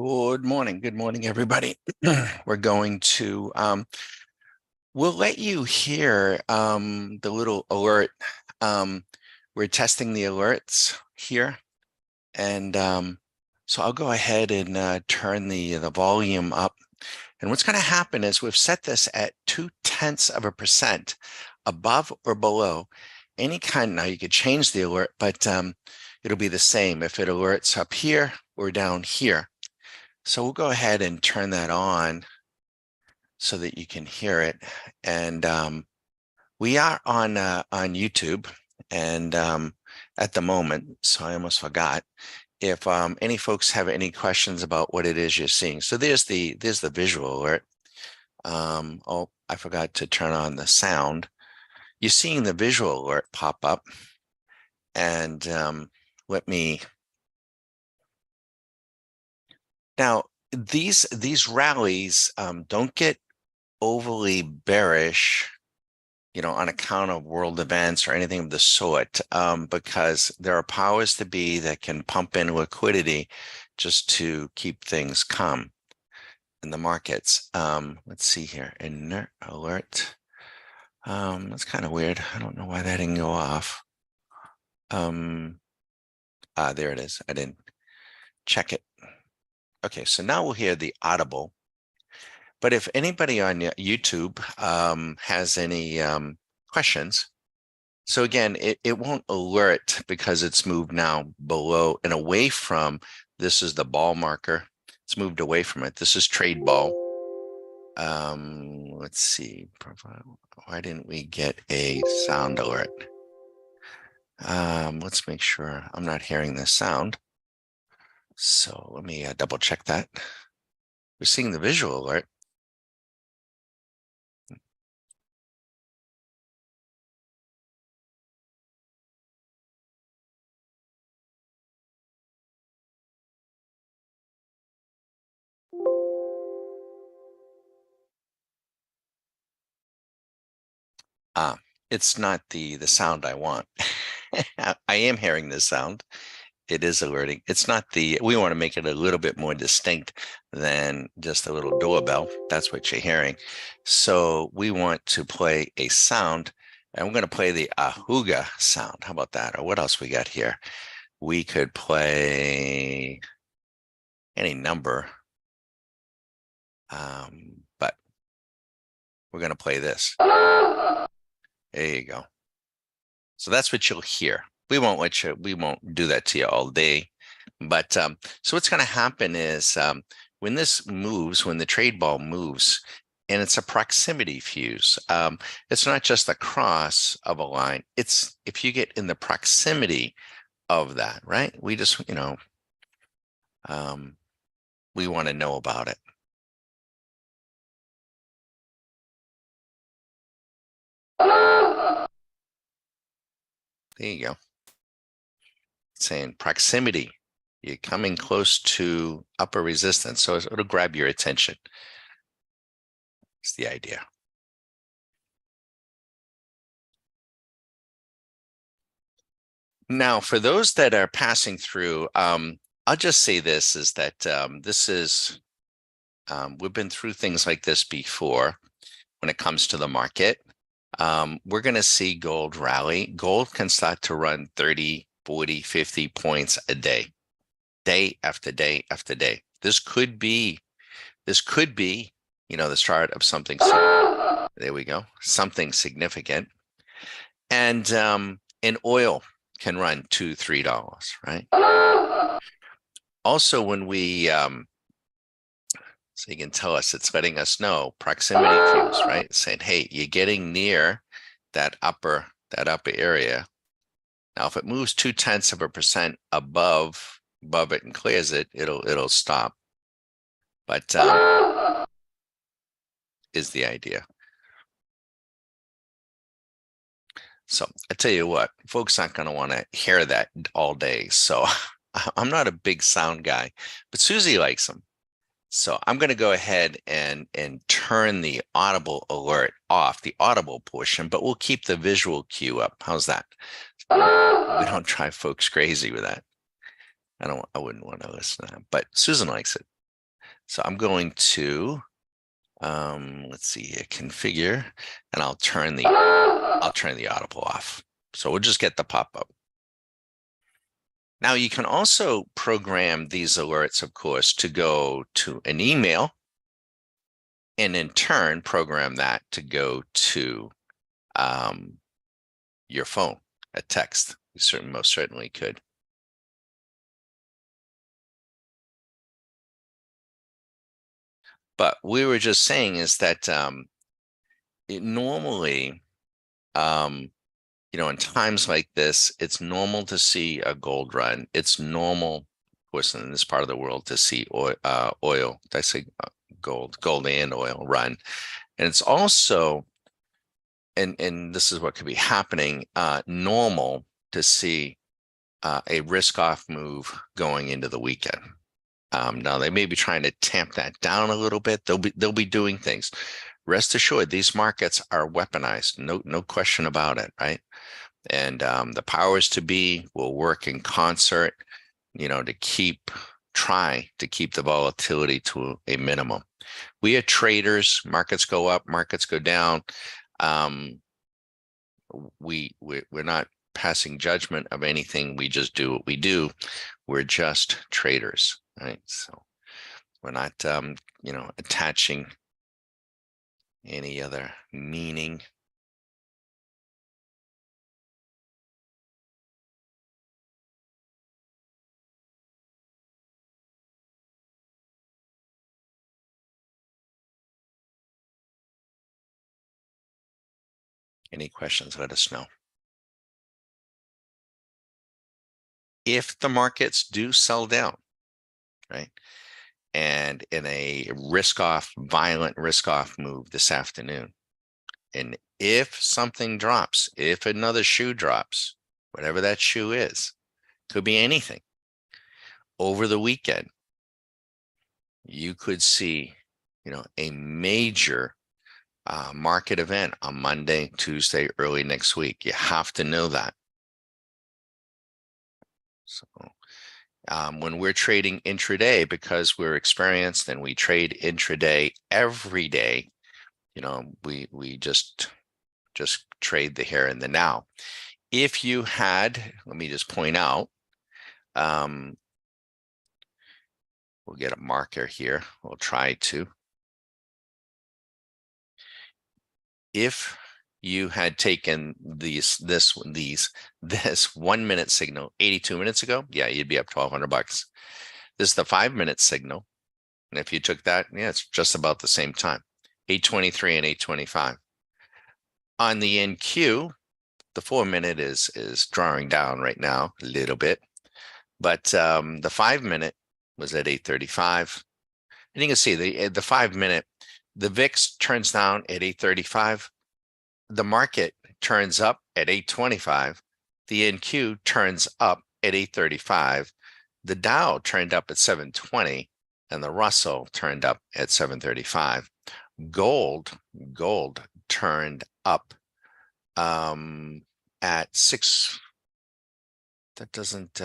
Good morning. Good morning, everybody. We're going to, we'll let you hear the little alert. We're testing the alerts here. And so I'll go ahead and turn the volume up. And what's going to happen is we've set this at 0.2% above or below any kind. Now you could change the alert, but it'll be the same if it alerts up here or down here. So we'll go ahead and turn that on so that you can hear it. And we are on YouTube, and at the moment, so I almost forgot. If any folks have any questions about what it is you're seeing, so there's the visual alert. Oh, I forgot to turn on the sound. You're seeing the visual alert pop up, and let me. Now, these rallies don't get overly bearish, on account of world events or anything of the sort, because there are powers to be that can pump in liquidity just to keep things calm in the markets. Let's see here, inert alert. That's kind of weird. I don't know why that didn't go off. There it is. I didn't check it. Okay, so now we'll hear the audible. But if anybody on YouTube has any questions, so again, it won't alert because it's moved now below and away from, this is the ball marker. It's moved away from it. This is trade ball. Let's see, profile. Why didn't we get a sound alert? Let's make sure I'm not hearing the sound. So let me double check that. We're seeing the visual alert. It's not the sound I want. I am hearing this sound. It is alerting. It's not we want to make it a little bit more distinct than just a little doorbell. That's what you're hearing. So we want to play a sound, and we're going to play the ahuga sound. How about that? Or what else we got here? We could play any number, but we're going to play this. There you go. So that's what you'll hear. We won't do that to you all day. But so what's going to happen is when this moves, when the trade ball moves, and it's a proximity fuse, it's not just the cross of a line. It's if you get in the proximity of that, right? We just, we want to know about it. There you go. Saying proximity. You're coming close to upper resistance, so it'll grab your attention. It's the idea. Now, for those that are passing through, I'll just say this is that this is, we've been through things like this before when it comes to the market. We're going to see gold rally. Gold can start to run 30, 40, 50 points a day, day after day after day. This could be, the start of something. There we go. Something significant. And oil can run $2, $3, right? Also, when we, so you can tell us, it's letting us know proximity fuse, right? Saying, hey, you're getting near that upper area. Now, if it moves 0.2% above it and clears it, it'll stop. But is the idea. So I tell you what, folks aren't going to want to hear that all day. So I'm not a big sound guy, but Susie likes them. So I'm going to go ahead and turn the audible alert off, the audible portion, but we'll keep the visual cue up. How's that? We don't drive folks crazy with that. I wouldn't want to listen to that, but Susan likes it. So I'm going to, let's see here, configure, and I'll turn the audible off. So we'll just get the pop-up. Now you can also program these alerts, of course, to go to an email, and in turn program that to go to your phone, a text. You most certainly could. But we were just saying is that normally, in times like this, it's normal to see a gold run. It's normal, of course, in this part of the world to see oil. Did I say gold and oil run? And it's also, and this is what could be happening, normal to see a risk-off move going into the weekend. Now they may be trying to tamp that down a little bit. They'll be doing things. Rest assured, these markets are weaponized. No question about it, right? And the powers to be will work in concert, to try to keep the volatility to a minimum. We are traders. Markets go up, markets go down. We're not passing judgment of anything. We just do what we do. We're just traders, right? So we're not, attaching any other meaning. Any questions, let us know. If the markets do sell down, right, and in a violent risk-off move this afternoon, and if something drops, if another shoe drops, whatever that shoe is, could be anything, over the weekend, you could see, a major market event on Monday, Tuesday, early next week. You have to know that. So when we're trading intraday, because we're experienced and we trade intraday every day, we just trade the here and the now. If you had, let me just point out, we'll get a marker here. We'll try to. If you had taken this 1 minute signal 82 minutes ago, yeah, you'd be up $1,200. This is the 5-minute signal. And if you took that, yeah, it's just about the same time, 823 and 825. On the NQ, the 4-minute is drawing down right now a little bit, but the 5-minute was at 835. And you can see the 5-minute, the VIX turns down at 835. The market turns up at 825. The NQ turns up at 835. The Dow turned up at 720, and the Russell turned up at 735. Gold turned up at 6. That doesn't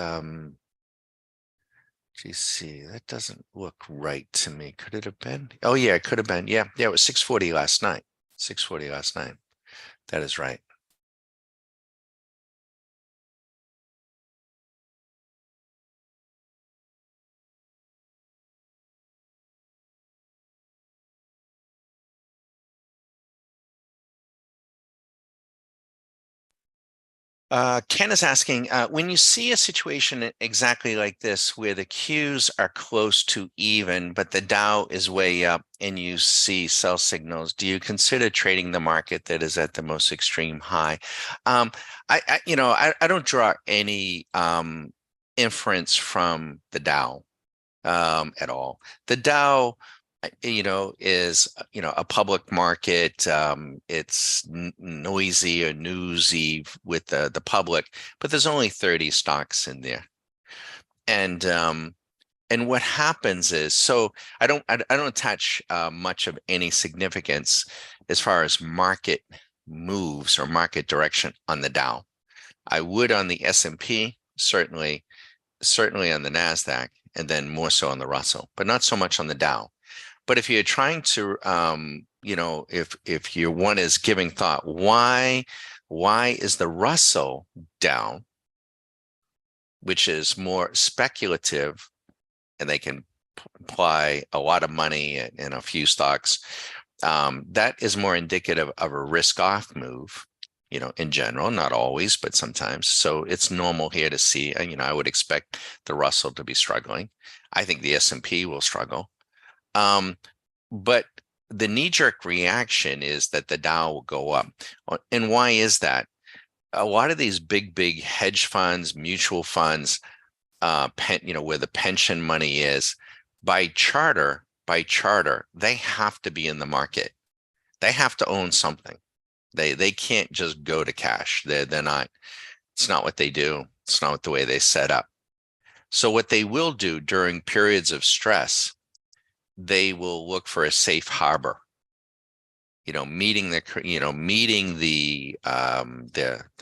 GC, that doesn't look right to me. Could it have been? Oh yeah, it could have been. Yeah, it was 640 last night. 640 last night. That is right. Ken is asking, when you see a situation exactly like this, where the Qs are close to even, but the Dow is way up and you see sell signals, do you consider trading the market that is at the most extreme high? I don't draw any inference from the Dow at all. The Dow, is, a public market. It's noisy or newsy with the public, but there's only 30 stocks in there. And what happens is, so I don't attach much of any significance as far as market moves or market direction on the Dow. I would on the S&P, certainly on the NASDAQ, and then more so on the Russell, but not so much on the Dow. But if you're trying to, if your one is giving thought, why is the Russell down, which is more speculative, and they can apply a lot of money in a few stocks, that is more indicative of a risk-off move, in general, not always, but sometimes. So it's normal here to see, I would expect the Russell to be struggling. I think the S&P will struggle. But the knee-jerk reaction is that the Dow will go up. And why is that? A lot of these big hedge funds, mutual funds, where the pension money is, by charter, they have to be in the market. They have to own something. They can't just go to cash. They're not. It's not what they do. It's not the way they set up. So what they will do during periods of stress, they will look for a safe harbor. Meeting the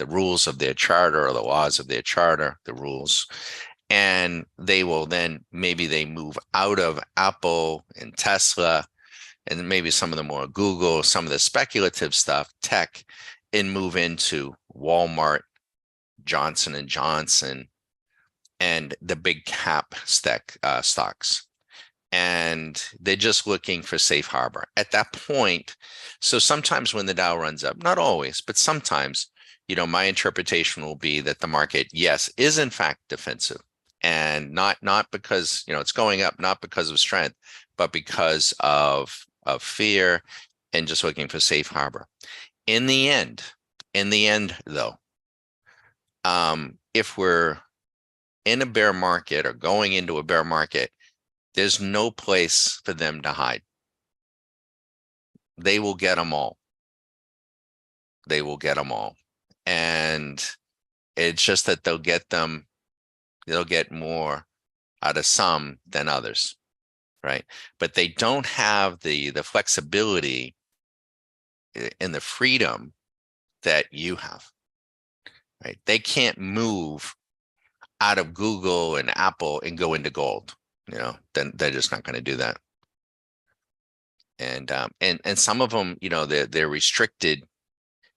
rules of their charter, or the laws of their charter, the rules. And they will then, maybe they move out of Apple and Tesla, and maybe some of the more Google, some of the speculative stuff, tech, and move into Walmart, Johnson and Johnson, and the big cap stocks. And they're just looking for safe harbor at that point. So sometimes when the Dow runs up, not always, but sometimes, my interpretation will be that the market, yes, is in fact defensive. And not because it's going up, not because of strength, but because of fear, and just looking for safe harbor. In the end though, if we're in a bear market or going into a bear market, there's no place for them to hide. They will get them all. They will get them all. And it's just that they'll get more out of some than others, right? But they don't have the flexibility and the freedom that you have, right? They can't move out of Google and Apple and go into gold. Then they're just not going to do that. And some of them, they're restricted,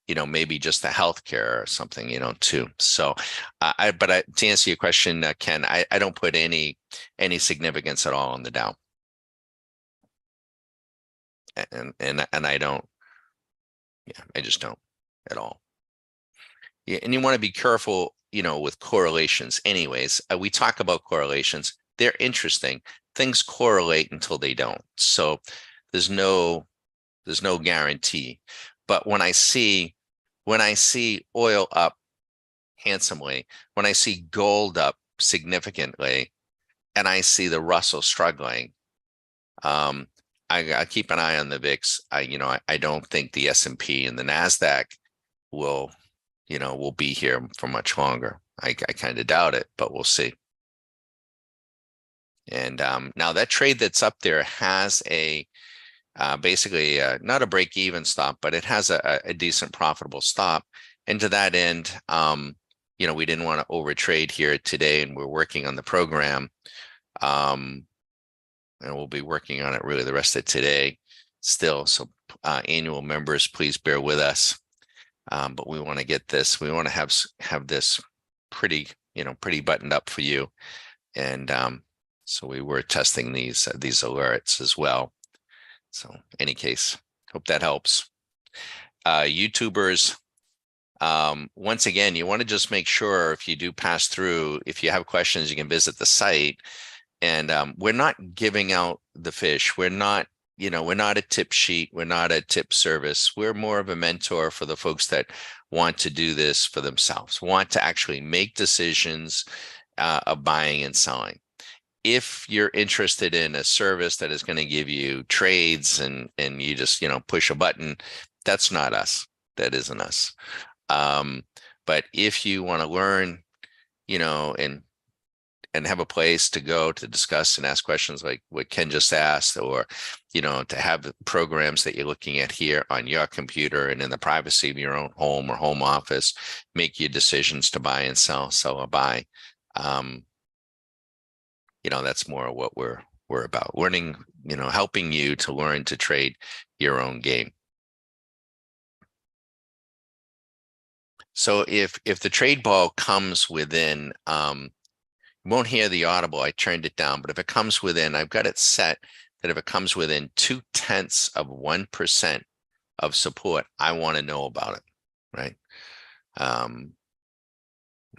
maybe just the healthcare or something, too. So, to answer your question, Ken, I don't put any significance at all on the Dow, and I don't, I just don't at all. Yeah, and you want to be careful, with correlations. Anyways, we talk about correlations. They're interesting. Things correlate until they don't. So there's no guarantee. But when I see oil up handsomely, when I see gold up significantly, and I see the Russell struggling, I keep an eye on the VIX. I don't think the S&P and the NASDAQ will be here for much longer. I kind of doubt it, but we'll see. And now that trade that's up there has basically not a break-even stop, but it has a decent profitable stop. And to that end, we didn't want to overtrade here today, and we're working on the program. And we'll be working on it really the rest of today still. So annual members, please bear with us. But we want to get this. We want to have this pretty buttoned up for you. And so we were testing these alerts as well. So any case, hope that helps. YouTubers, once again, you want to just make sure, if you do pass through, if you have questions, you can visit the site. And we're not giving out the fish. We're not a tip sheet. We're not a tip service. We're more of a mentor for the folks that want to do this for themselves, want to actually make decisions of buying and selling. If you're interested in a service that is going to give you trades and you just, push a button, that's not us. That isn't us. But if you want to learn, and have a place to go to discuss and ask questions like what Ken just asked, or, to have programs that you're looking at here on your computer and in the privacy of your own home or home office, make your decisions to buy and sell or buy. that's more what we're about. Learning, helping you to learn to trade your own game. So if the trade ball comes within, you won't hear the audible, I turned it down, but if it comes within, I've got it set that if it comes within 0.2% of support, I want to know about it, right? And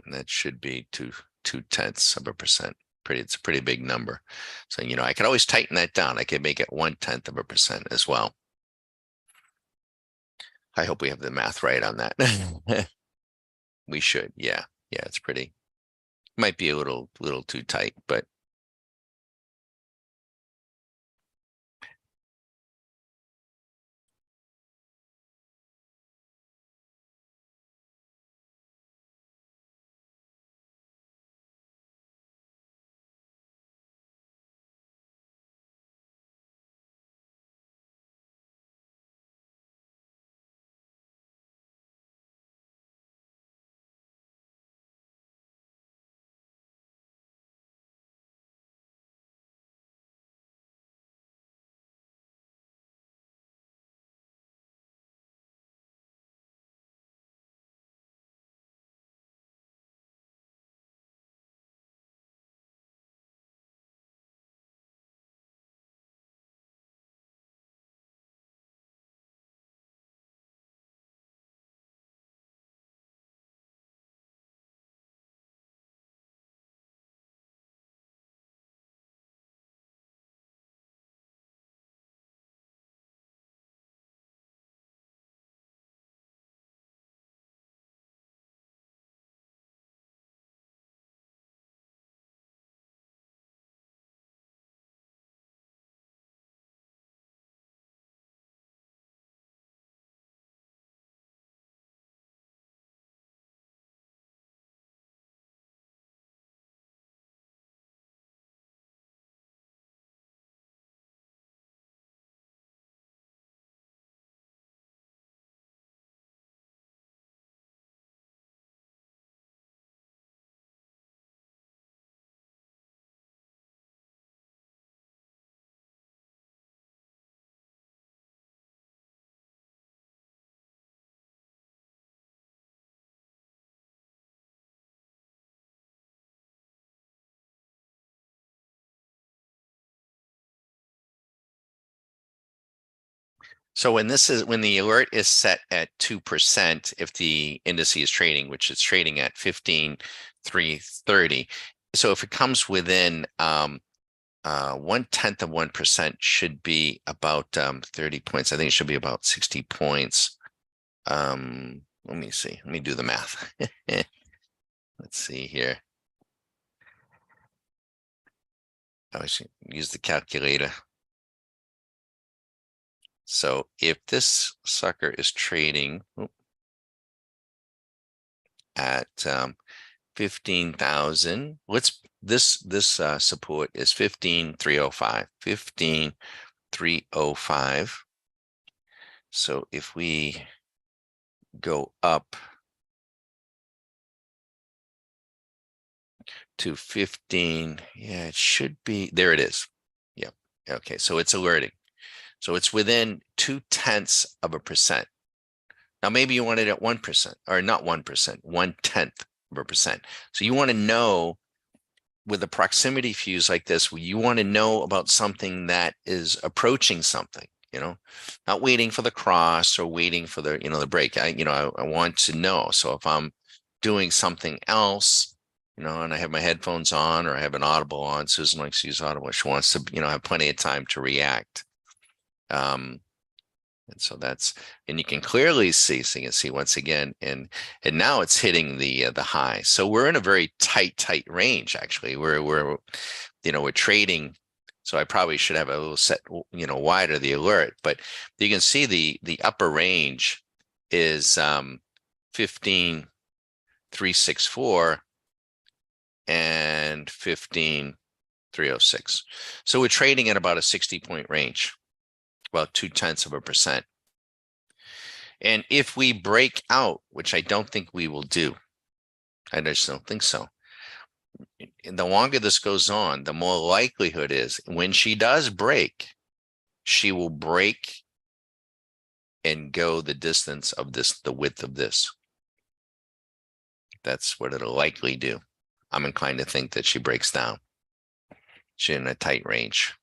that should be 0.2%. It's a pretty big number. So, I could always tighten that down. I could make it 0.1% as well. I hope we have the math right on that. We should, yeah. Yeah, it's pretty, might be a little too tight, but so when the alert is set at 2%, if the index is trading, which it's trading at 15,330. So if it comes within 0.1% should be about 30 points. I think it should be about 60 points. Let me see. Let me do the math. Let's see here. I should use the calculator. So if this sucker is trading at 15,000, this support is 15,305. 15,305. So if we go up to 15, yeah, it should be, there it is. Yep. Okay, so it's alerting. So it's within 0.2%. Now, maybe you want it at 1%, or not 1%, 0.1%. So you want to know with a proximity fuse like this, you want to know about something that is approaching something, not waiting for the cross or waiting for the, the break. I want to know. So if I'm doing something else, and I have my headphones on or I have an audible on, Susan likes to use audible. She wants to, have plenty of time to react. And so and you can clearly see, so you can see once again, and now it's hitting the high. So we're in a very tight range. Actually, we're trading. So I probably should have a little set, wider the alert, but you can see the upper range is 15,364 and 15,306. So we're trading at about a 60-point range, about 0.2%. And if we break out, which I don't think we will do, I just don't think so. the longer this goes on, the more likelihood is when she does break, she will break and go the distance of this, the width of this. That's what it'll likely do. I'm inclined to think that she breaks down. She's in a tight range.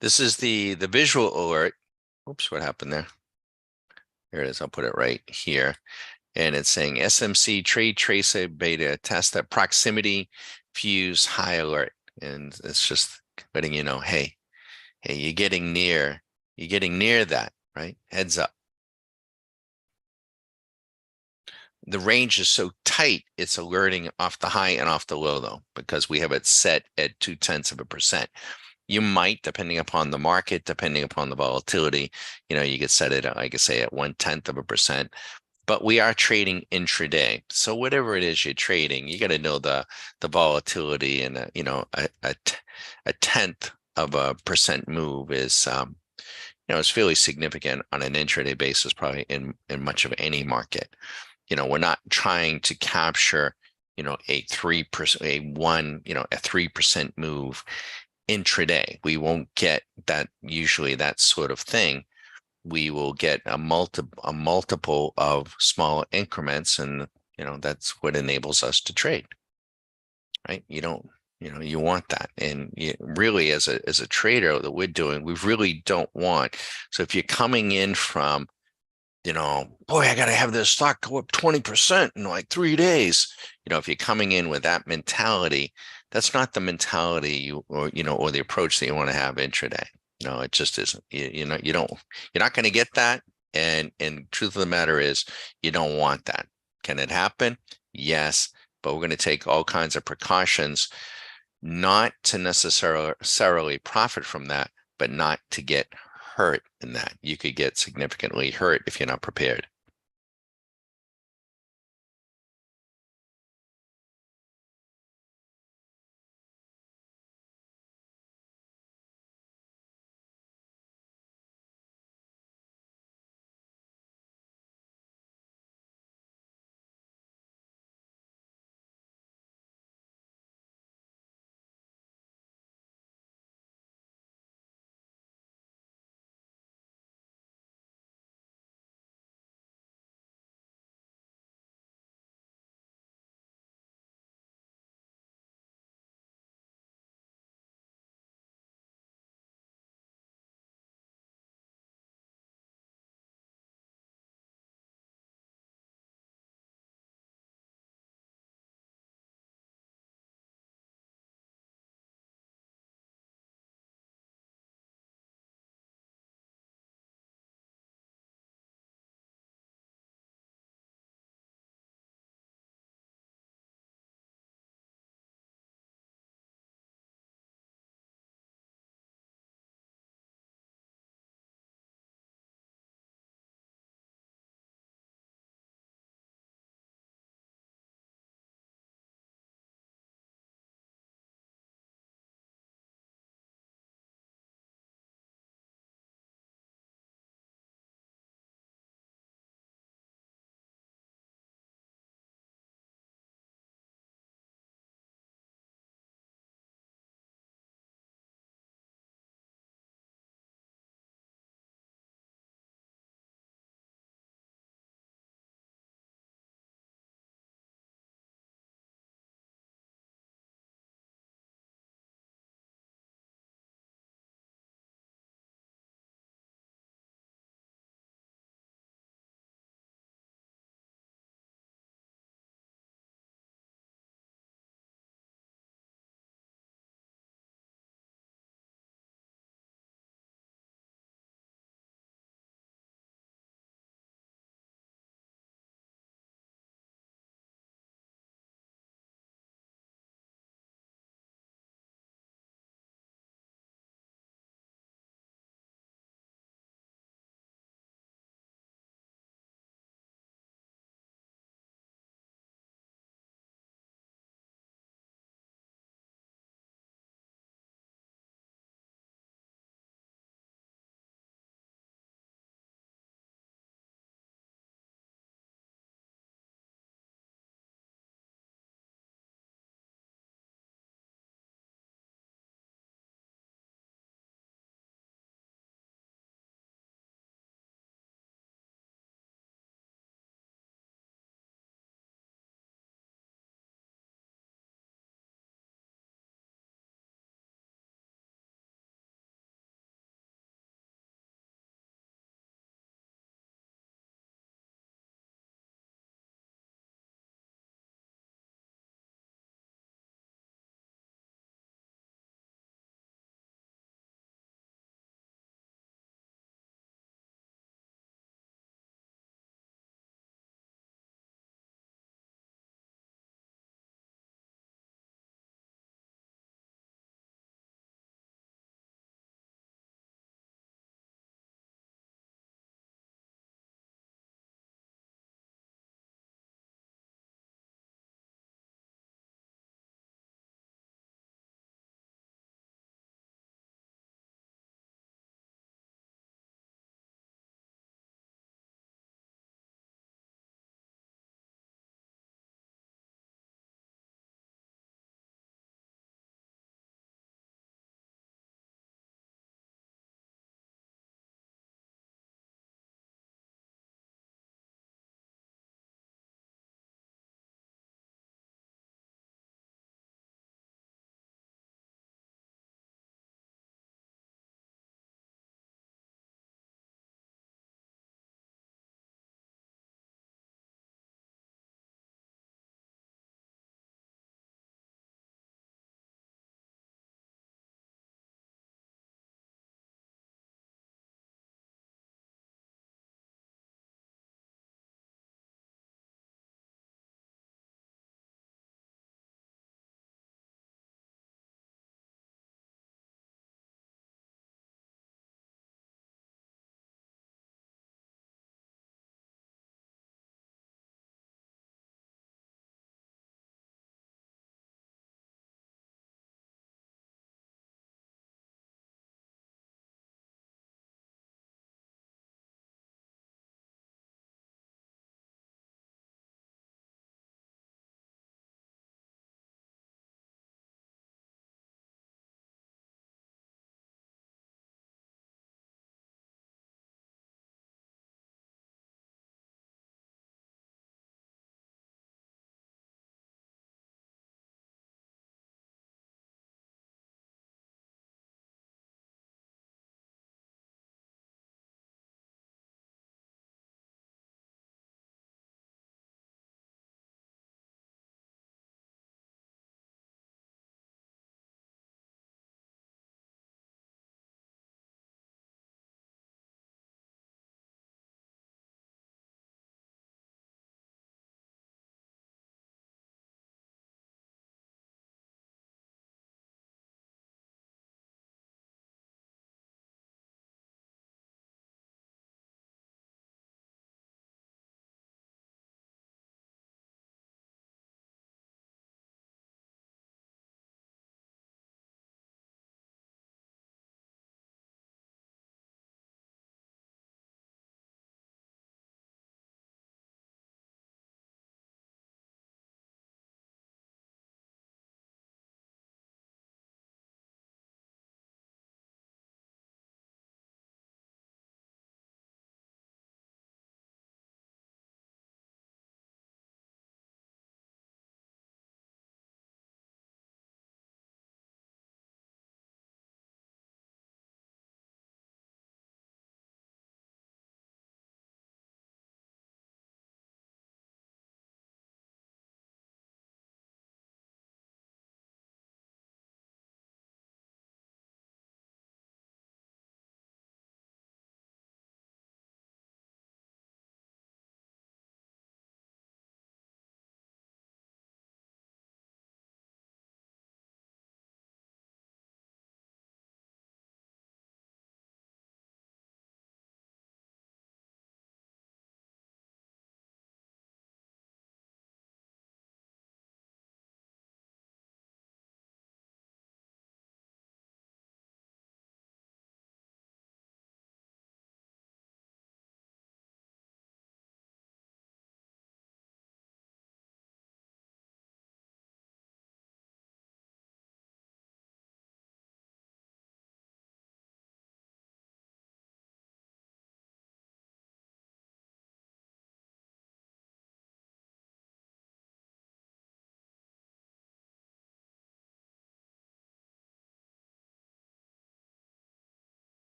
This is the visual alert. Oops, what happened there? Here it is. I'll put it right here. And it's saying SMC trade tracer beta test at proximity fuse high alert. And it's just letting you know, hey, you're getting near that, right? Heads up. The range is so tight, it's alerting off the high and off the low though, because we have it set at 0.2%. You might, depending upon the market, depending upon the volatility, you could set it, like I say, at 0.1%. But we are trading intraday. So whatever it is you're trading, you got to know the volatility, and a tenth of a percent move is it's fairly significant on an intraday basis, probably in much of any market. We're not trying to capture, a 3%, a 3% move intraday. We won't get that, usually that sort of thing. We will get a multiple of small increments, and that's what enables us to trade, right? You want that, and really, as a trader that we're doing, we really don't want. So if you're coming in from, boy, I got to have this stock go up 20% in like 3 days. If you're coming in with that mentality, that's not the mentality or the approach that you want to have intraday. No, it just isn't. You're not going to get that. And truth of the matter is, you don't want that. Can it happen? Yes, but we're going to take all kinds of precautions, not to necessarily profit from that, but not to get hurt in that. You could get significantly hurt if you're not prepared.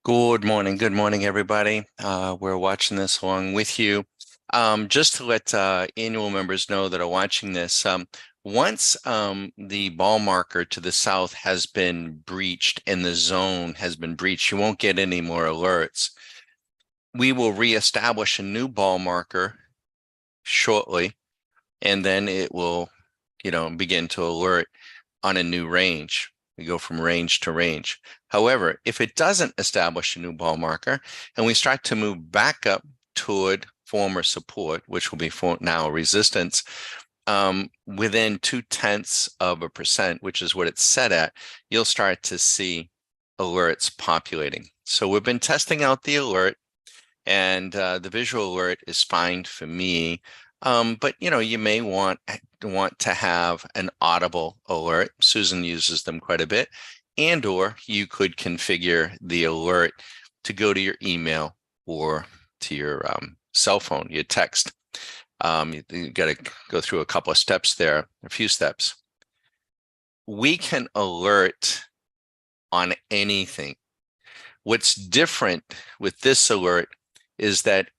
Good morning. Good morning, everybody. We're watching this along with you. Just to let annual members know that are watching this, once the ball marker to the south has been breached and the zone has been breached, you won't get any more alerts. We will reestablish a new ball marker shortly, and then it will, begin to alert on a new range. We go from range to range. However, if it doesn't establish a new ball marker and we start to move back up toward former support, which will be for now resistance, within 0.2%, which is what it's set at, you'll start to see alerts populating. So we've been testing out the alert, and the visual alert is fine for me. But you may want to have an audible alert. Susan uses them quite a bit, or you could configure the alert to go to your email or to your cell phone, your text. You got to go through a couple of steps there, a few steps. We can alert on anything. What's different with this alert is that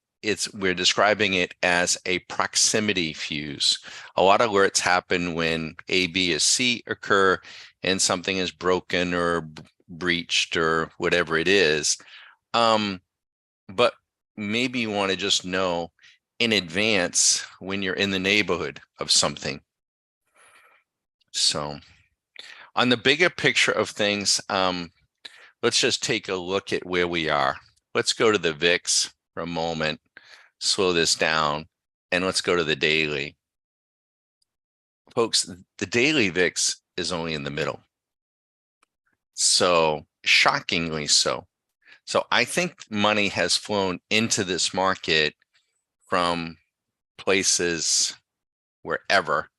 we're describing it as a proximity fuse. A lot of alerts happen when A, B, or C occur and something is broken or breached or whatever it is. But maybe you want to just know in advance when you're in the neighborhood of something. So on the bigger picture of things, let's just take a look at where we are. Let's go to the VIX for a moment, slow this down, and let's go to the daily. Folks, the daily VIX is only in the middle. So shockingly so. So I think money has flown into this market from places wherever.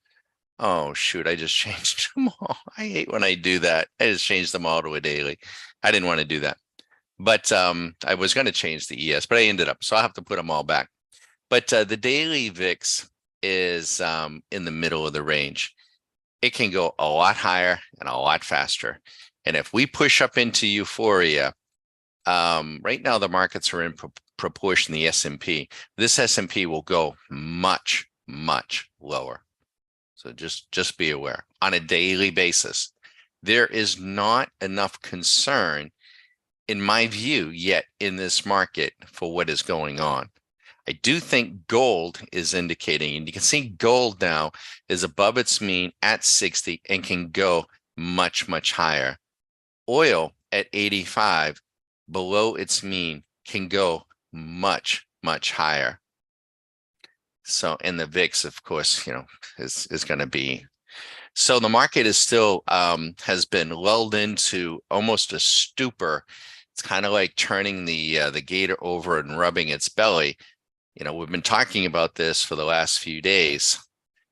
Oh, shoot, I just changed them all. I hate when I do that. I just changed them all to a daily. I didn't want to do that. But I was going to change the ES, but I ended up, so I'll have to put them all back. But the daily VIX is in the middle of the range. It can go a lot higher and a lot faster. And if we push up into euphoria, right now the markets are in proportion the S&P. This S&P will go much, much lower. So just be aware on a daily basis. There is not enough concern, in my view, yet in this market for what is going on. I do think gold is indicating, and you can see gold now is above its mean at 60 and can go much, much higher. Oil at 85, below its mean, can go much, much higher. So, and the VIX, of course, is going to be. So the market is still has been lulled into almost a stupor. It's kind of like turning the gator over and rubbing its belly. We've been talking about this for the last few days.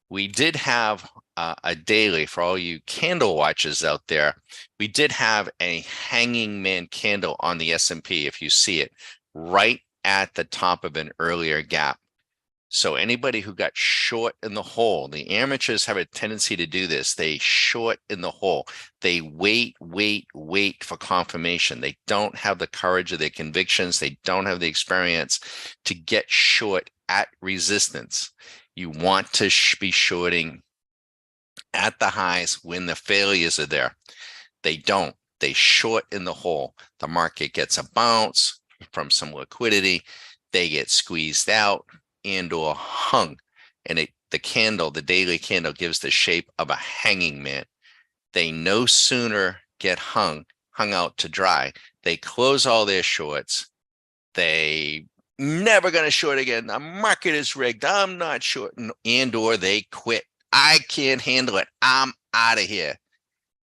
We did have a daily for all you candle watchers out there. We did have a hanging man candle on the S&P, if you see it, right at the top of an earlier gap. So anybody who got short in the hole, the amateurs have a tendency to do this. They short in the hole. They wait for confirmation. They don't have the courage of their convictions. They don't have the experience to get short at resistance. You want to be shorting at the highs when the failures are there. They don't. They short in the hole. The market gets a bounce from some liquidity. They get squeezed out and or hung, and the daily candle gives the shape of a hanging man. They no sooner get hung out to dry, they close all their shorts. They never going to short again. The market is rigged. I'm not shorting, and or they quit. I can't handle it. I'm out of here.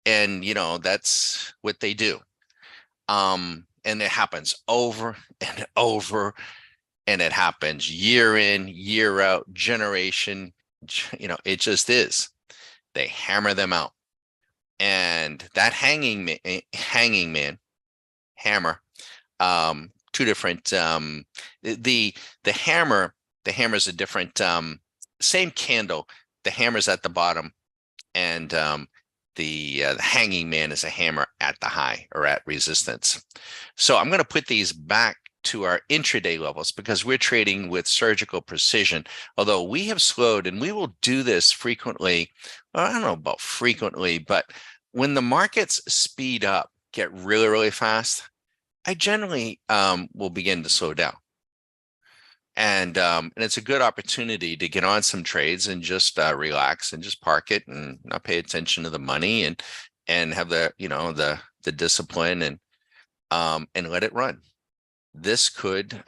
And that's what they do. And it happens over and over. And it happens year in, year out, generation, it just is. They hammer them out. And that hanging man, hammer, two different, the hammer is a different, same candle. The hammer's at the bottom, and the hanging man is a hammer at the high or at resistance. So I'm going to put these back to our intraday levels because we're trading with surgical precision. Although we have slowed, and we will do this frequently. Well, I don't know about frequently, but when the markets speed up, get really, really fast, I generally will begin to slow down. And it's a good opportunity to get on some trades and just relax and just park it and not pay attention to the money and have the the discipline and let it run. This could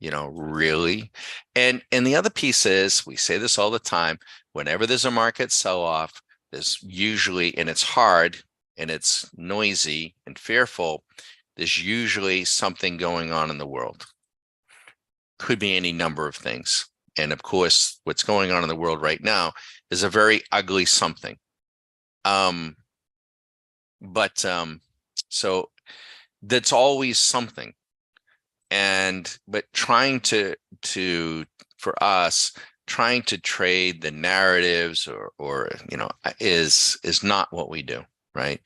really, and the other piece is, we say this all the time, whenever there's a market sell-off, there's usually, and it's hard and it's noisy and fearful, there's usually something going on in the world. Could be any number of things. And of course, what's going on in the world right now is a very ugly something. So that's always something. But trying to for us, trying to trade the narratives or is not what we do, right?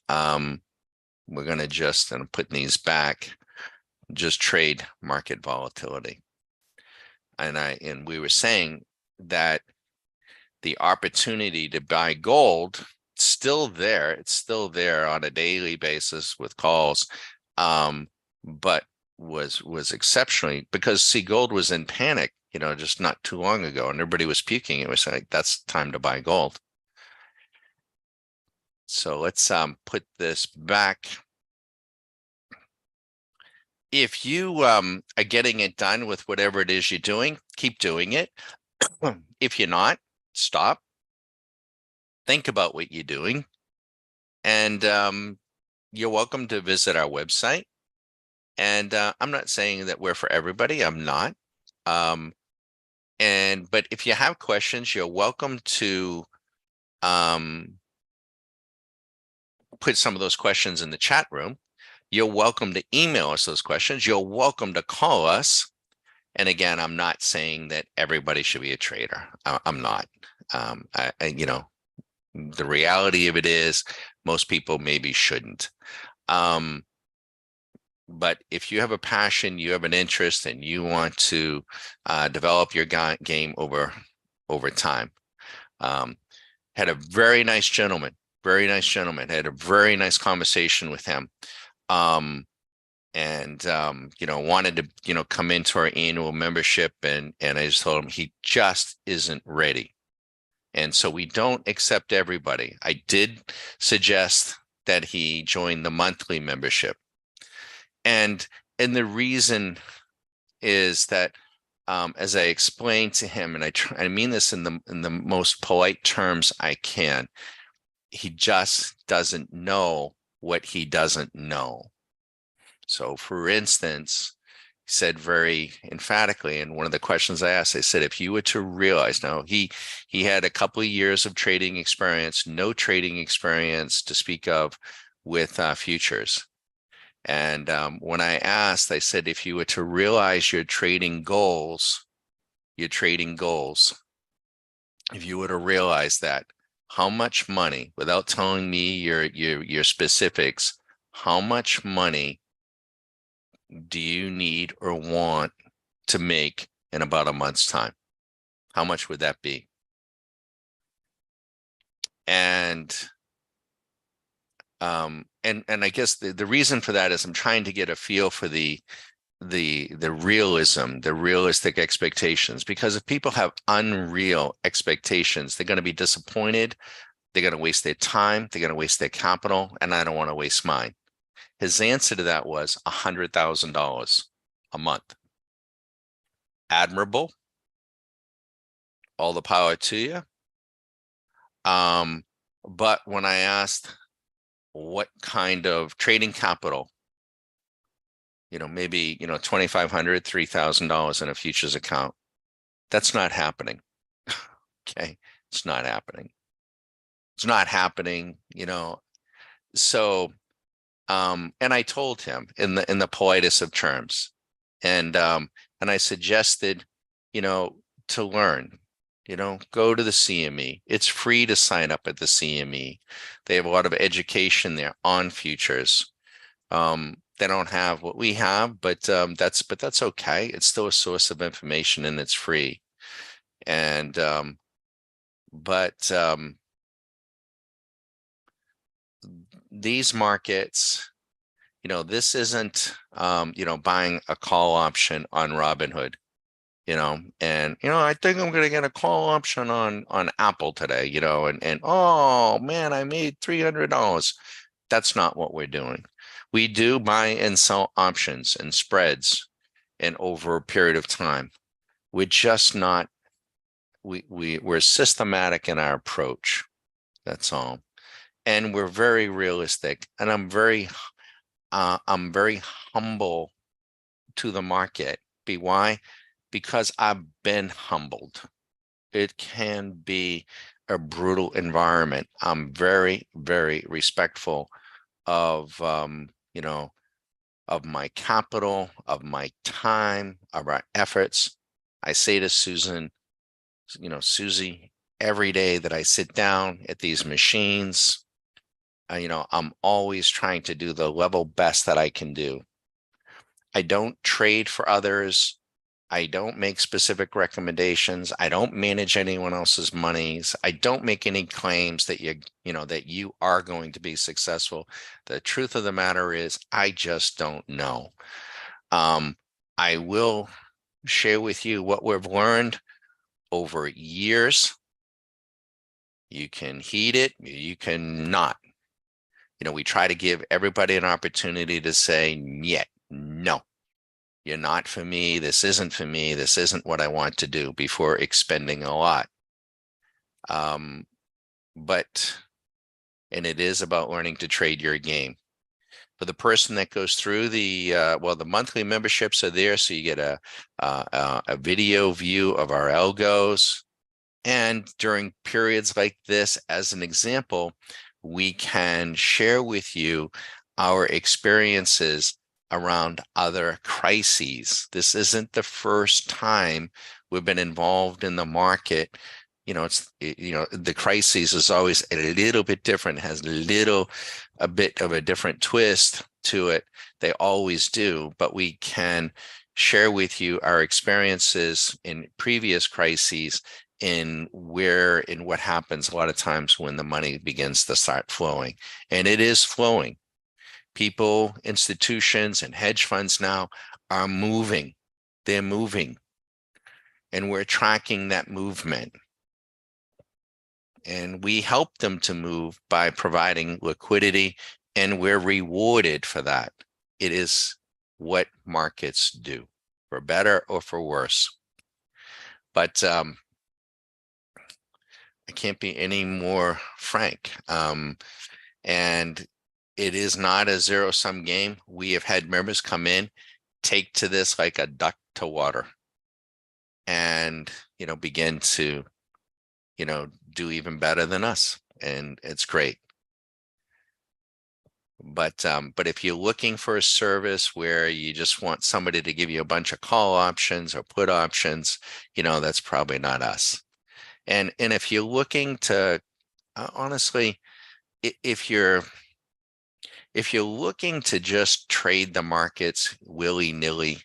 We're going to just, and I'm putting these back, just trade market volatility. And we were saying that the opportunity to buy gold, still there. It's still there on a daily basis with calls, but was exceptionally, because see, gold was in panic, just not too long ago, and everybody was puking. It was like, that's time to buy gold. So let's put this back. If you are getting it done with whatever it is you're doing, keep doing it. If you're not, stop. Think about what you're doing. And you're welcome to visit our website. And I'm not saying that we're for everybody. I'm not. But if you have questions, you're welcome to put some of those questions in the chat room. You're welcome to email us those questions. You're welcome to call us. And again, I'm not saying that everybody should be a trader. I'm not. The reality of it is most people maybe shouldn't. But if you have a passion, you have an interest, and you want to develop your game over time. Had a very nice gentleman, had a very nice conversation with him. Wanted to, come into our annual membership, and I just told him he just isn't ready. And so we don't accept everybody. I did suggest that he join the monthly membership. And the reason is that, as I explained to him, and I mean this in the most polite terms I can, he just doesn't know what he doesn't know. So, for instance, he said very emphatically, and one of the questions I asked, I said, if you were to realize, now he had a couple of years of trading experience, no trading experience to speak of with futures. And when I asked, I said, if you were to realize your trading goals, if you were to realize that, how much money, without telling me your specifics, how much money do you need or want to make in about a month's time? How much would that be? And I guess the reason for that is I'm trying to get a feel for the realism, the realistic expectations, because if people have unreal expectations, they're going to be disappointed. They're going to waste their time. They're going to waste their capital, and I don't want to waste mine. His answer to that was $100,000 a month. Admirable. All the power to you. But when I asked what kind of trading capital, maybe, $2,500, $3,000 in a futures account, that's not happening. Okay. It's not happening. So, and I told him in the politest of terms, and I suggested, to learn. Go to the CME. It's free to sign up at the CME. They have a lot of education there on futures. They don't have what we have, but that's okay. It's still a source of information and it's free. And but these markets, this isn't buying a call option on Robinhood. And I think I'm gonna get a call option on Apple today, and oh man, I made $300. That's not what we're doing. We do buy and sell options and spreads and over a period of time. We're just not we're systematic in our approach. That's all. And we're very realistic. And I'm very humble to the market. Why? Because I've been humbled. It can be a brutal environment. I'm very, very respectful of of my capital, of my time, of our efforts. I say to Susie, every day that I sit down at these machines, I'm always trying to do the level best that I can do. I don't trade for others. I don't make specific recommendations. I don't manage anyone else's monies. I don't make any claims that that you are going to be successful. The truth of the matter is, I just don't know. I will share with you what we've learned over years. You can heed it, you can not. We try to give everybody an opportunity to say, yeah, no. You're not for me. This isn't for me. This isn't what I want to do before expending a lot. And it is about learning to trade your game. For the person that goes through the monthly memberships are there, so you get a video view of our algos. And during periods like this, as an example, we can share with you our experiences around other crises. This isn't the first time we've been involved in the market. The crises is always a little bit different, has a bit of a different twist to it. They always do, but we can share with you our experiences in previous crises in what happens a lot of times when the money begins to start flowing. And it is flowing. People, institutions, and hedge funds now are moving. They're moving. And we're tracking that movement. And we help them to move by providing liquidity, and we're rewarded for that. It is what markets do, for better or for worse. But I can't be any more frank. And it is not a zero-sum game. We have had members come in, take to this like a duck to water, and begin to do even better than us, and it's great. But if you're looking for a service where you just want somebody to give you a bunch of call options or put options, that's probably not us. And if you're looking to honestly, if you're looking to just trade the markets willy-nilly,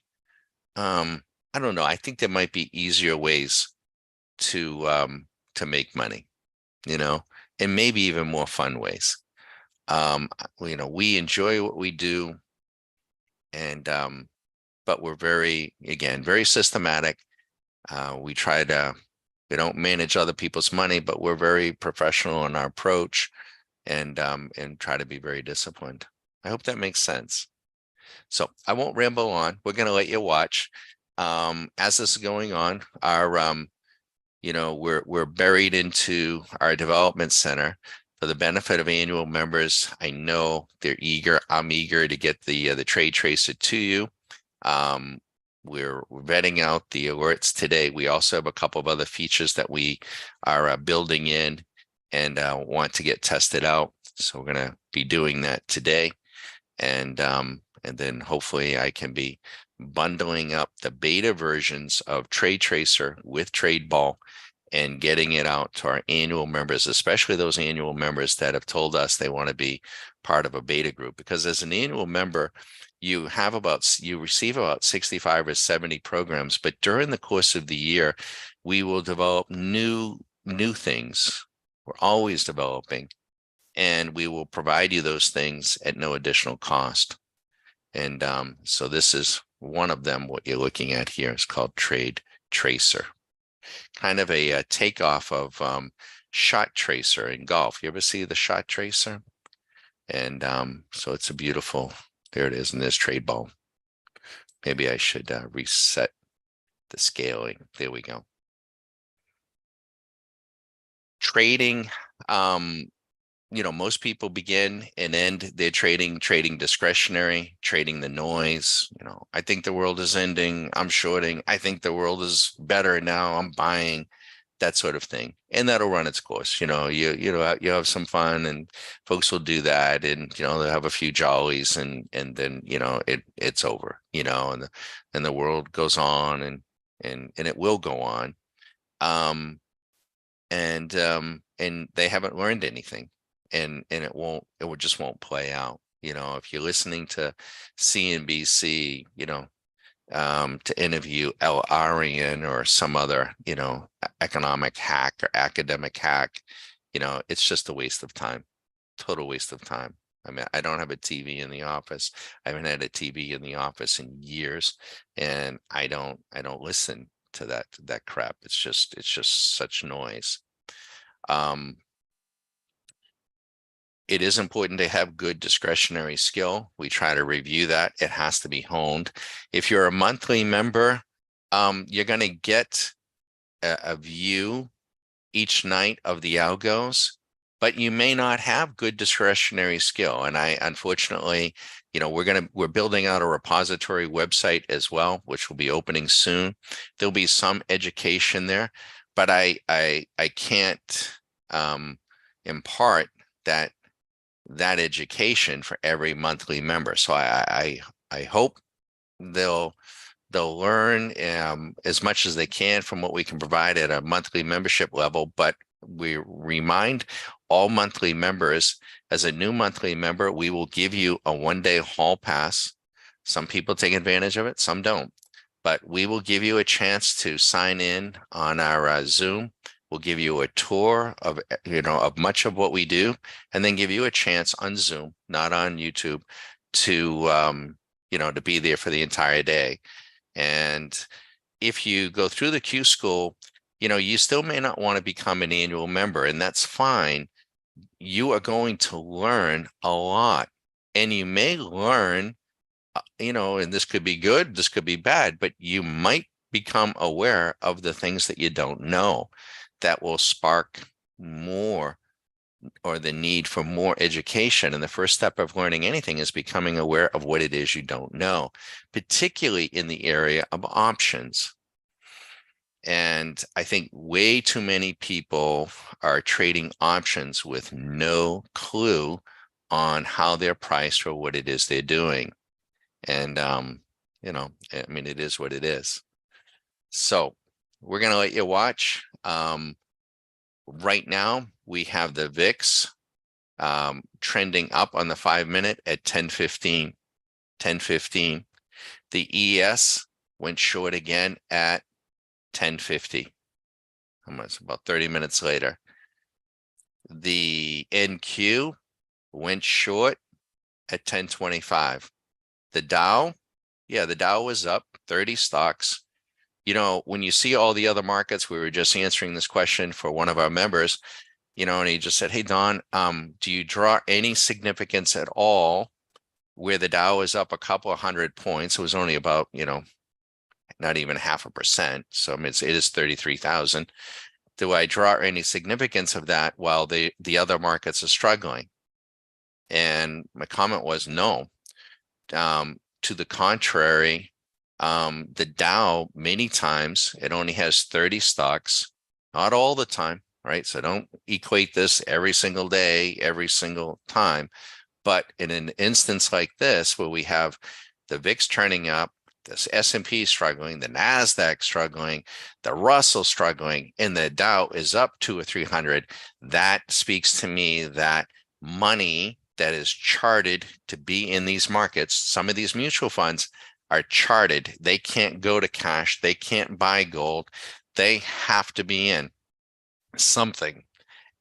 I don't know. I think there might be easier ways to make money, and maybe even more fun ways. We enjoy what we do, and but we're very systematic. We don't manage other people's money, but we're very professional in our approach, and try to be very disciplined. I hope that makes sense. So I won't ramble on. We're going to let you watch. As this is going on, we're buried into our development center for the benefit of annual members. I know they're eager. I'm eager to get the trade tracer to you. We're vetting out the alerts today. We also have a couple of other features that we are building in and want to get tested out. So we're going to be doing that today. And then hopefully I can be bundling up the beta versions of Trade Tracer with Trade Ball and getting it out to our annual members, especially those annual members that have told us they want to be part of a beta group. Because as an annual member, you receive about 65 or 70 programs, but during the course of the year, we will develop new things. We're always developing, and we will provide you those things at no additional cost. And so this is one of them. What you're looking at here is called Trade Tracer, kind of a takeoff of Shot Tracer in golf. You ever see the Shot Tracer? And so it's a beautiful, there it is, and there's Trade Ball. Maybe I should reset the scaling. There we go. Trading, most people begin and end their trading discretionary, trading the noise. I think the world is ending, I'm shorting. I think the world is better now, I'm buying, that sort of thing. And that'll run its course. You have some fun, and folks will do that, and they'll have a few jollies, and then it's over, and the world goes on, and it will go on. And they haven't learned anything, and it just won't play out. If you're listening to CNBC, to interview El Arian or some other, economic hack or academic hack, it's just a waste of time, total waste of time. I mean, I don't have a TV in the office. I haven't had a TV in the office in years, and I don't listen to that crap. It's just such noise. It is important to have good discretionary skill. We try to review that. It has to be honed. If you're a monthly member, you're going to get a view each night of the algos, but you may not have good discretionary skill. And unfortunately, we're building out a repository website as well, which will be opening soon. There'll be some education there, but I can't impart that education for every monthly member. So I hope they'll learn as much as they can from what we can provide at a monthly membership level. But we remind all monthly members, as a new monthly member, we will give you a 1-day hall pass. Some people take advantage of it, some don't. But we will give you a chance to sign in on our Zoom. We'll give you a tour of much of what we do, and then give you a chance on Zoom, not on YouTube, to to be there for the entire day. And if you go through the Q School, you still may not want to become an annual member, and that's fine. You are going to learn a lot, and you may learn, and this could be good, this could be bad, but you might become aware of the things that you don't know. That will spark more, or the need for more education. And the first step of learning anything is becoming aware of what it is you don't know, particularly in the area of options. And I think way too many people are trading options with no clue on how they're priced or what it is they're doing. And, it is what it is. So we're going to let you watch. Right now, we have the VIX trending up on the 5-minute at 10:15. The ES went short again at 10:50. Almost about 30 minutes later. The NQ went short at 10:25. The Dow was up 30 stocks. When you see all the other markets, we were just answering this question for one of our members, and he just said, "Hey, Don, do you draw any significance at all where the Dow is up a couple of hundred points?" It was only about, not even 0.5%. So it is 33,000. Do I draw any significance of that while the other markets are struggling? And my comment was no. To the contrary, the Dow, many times, it only has 30 stocks, not all the time, right? So don't equate this every single day, every single time. But in an instance like this, where we have the VIX turning up, this S&P struggling, the NASDAQ struggling, the Russell struggling, and the Dow is up 200 or 300, that speaks to me that money that is charted to be in these markets, some of these mutual funds are charted. They can't go to cash. They can't buy gold. They have to be in something,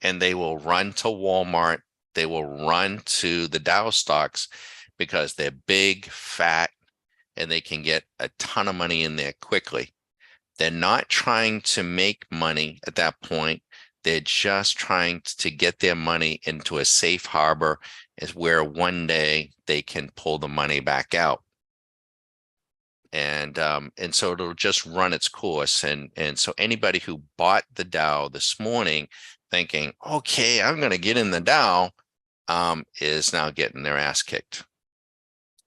and they will run to Walmart. They will run to the Dow stocks because they're big, fat, and they can get a ton of money in there quickly. They're not trying to make money at that point. They're just trying to get their money into a safe harbor, is where one day they can pull the money back out. And so it'll just run its course. And so anybody who bought the Dow this morning thinking, okay, I'm going to get in the Dow, is now getting their ass kicked.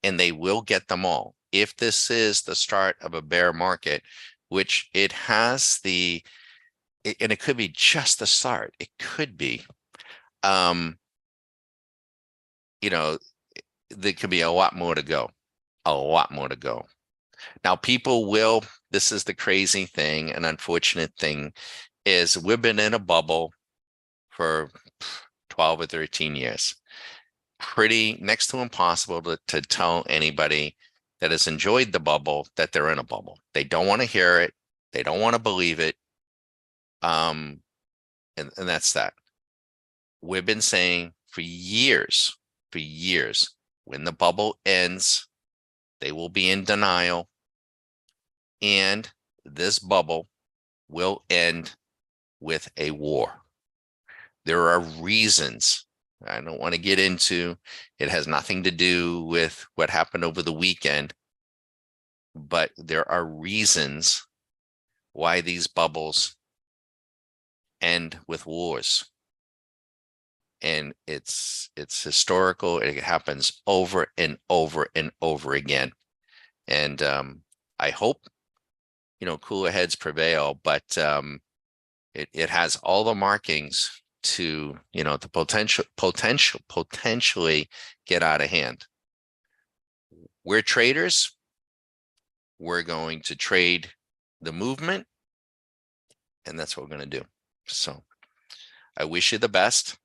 And they will get them all. If this is the start of a bear market, which it has and it could be just the start. It could be, there could be a lot more to go, a lot more to go. Now, this is the crazy thing, an unfortunate thing, is we've been in a bubble for 12 or 13 years. Pretty next to impossible to tell anybody that has enjoyed the bubble that they're in a bubble. They don't want to hear it. They don't want to believe it. And that's that. We've been saying for years, when the bubble ends, they will be in denial. And this bubble will end with a war. There are reasons. I don't want to get into it. Has nothing to do with what happened over the weekend, but there are reasons why these bubbles end with wars. And it's historical. It happens over and over and over again. And I hope cooler heads prevail, but it has all the markings to the potentially get out of hand. We're traders. We're going to trade the movement, and that's what we're going to do. So I wish you the best.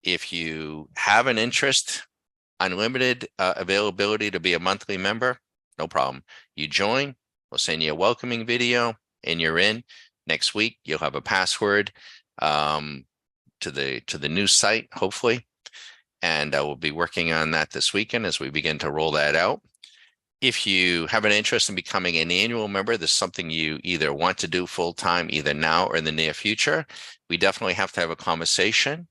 If you have an interest, unlimited availability to be a monthly member, no problem. You join, we'll send you a welcoming video, and you're in. Next week, you'll have a password to the new site, hopefully. And we'll be working on that this weekend as we begin to roll that out. If you have an interest in becoming an annual member, this is something you either want to do full-time, either now or in the near future, we definitely have to have a conversation.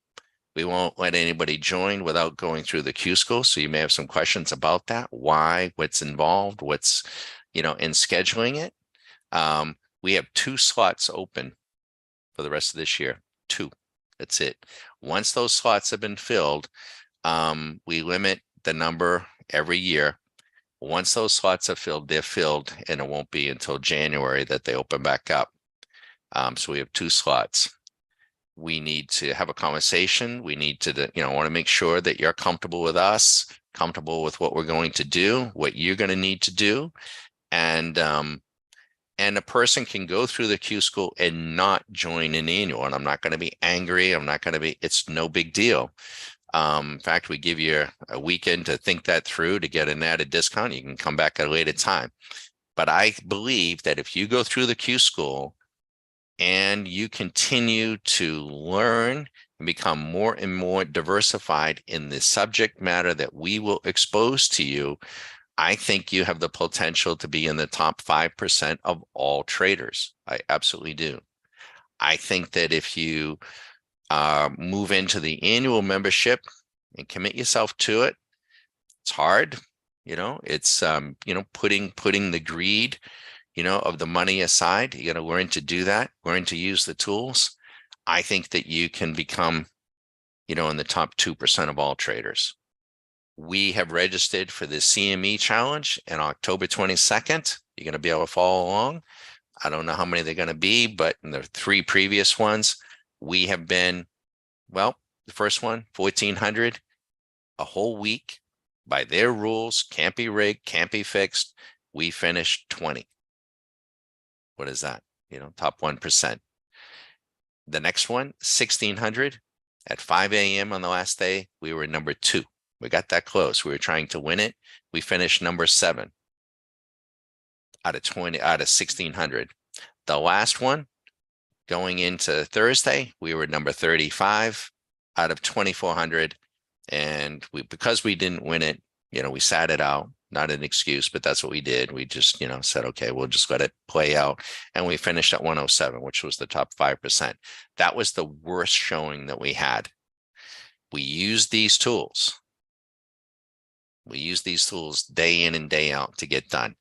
We won't let anybody join without going through the Q School. So you may have some questions about that. Why, what's involved, what's, in scheduling it. We have 2 slots open for the rest of this year. 2. That's it. Once those slots have been filled, we limit the number every year. Once those slots are filled, they're filled, and it won't be until January that they open back up. So we have 2 slots. We need to have a conversation. We need to, want to make sure that you're comfortable with us, comfortable with what we're going to do, what you're going to need to do. And a person can go through the Q School and not join an annual. And I'm not going to be angry. It's no big deal. In fact, we give you a weekend to think that through to get an added discount. You can come back at a later time. But I believe that if you go through the Q School and you continue to learn and become more and more diversified in the subject matter that we will expose to you, I think you have the potential to be in the top 5% of all traders. I absolutely do. I think that if you move into the annual membership and commit yourself to it, it's hard. It's putting the greed of the money aside. You got to learn to do that, learn to use the tools. I think that you can become, in the top 2% of all traders. We have registered for the CME challenge on October 22nd. You're going to be able to follow along. I don't know how many they're going to be, but in the 3 previous ones, we have been, the first one, 1,400, a whole week by their rules, can't be rigged, can't be fixed. We finished 20. What is that? Top 1%. The next one, 1600 at 5 a.m. on the last day, we were number 2. We got that close. We were trying to win it. We finished number 7 out of 1600. The last one, going into Thursday, we were number 35 out of 2400. And because we didn't win it, we sat it out. Not an excuse, but that's what we did. We just, said, okay, we'll just let it play out. And we finished at 107, which was the top 5%. That was the worst showing that we had. We used these tools. We use these tools day in and day out to get done.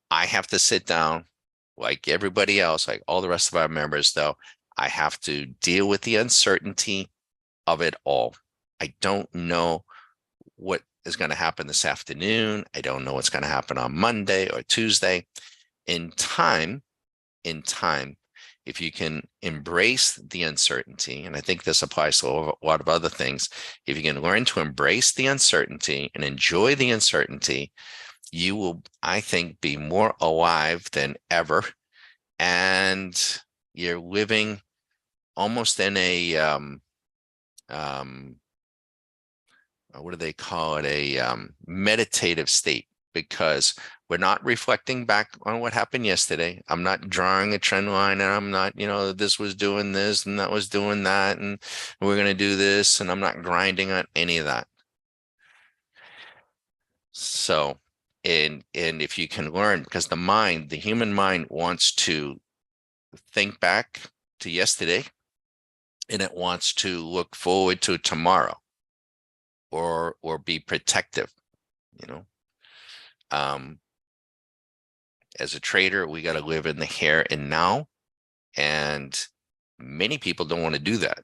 I have to sit down like everybody else, like all the rest of our members, though. I have to deal with the uncertainty of it all. I don't know what is going to happen this afternoon. I don't know what's going to happen on Monday or Tuesday. In time, if you can embrace the uncertainty, and I think this applies to a lot of other things, if you can learn to embrace the uncertainty and enjoy the uncertainty, you will, I think, be more alive than ever. And you're living almost in a what do they call it? A meditative state, because we're not reflecting back on what happened yesterday. I'm not drawing a trend line, and I'm not, this was doing this and that was doing that, and we're going to do this, and I'm not grinding on any of that. So, and if you can learn, because the human mind wants to think back to yesterday, and it wants to look forward to tomorrow, or be protective, as a trader, we got to live in the here and now, and many people don't want to do that.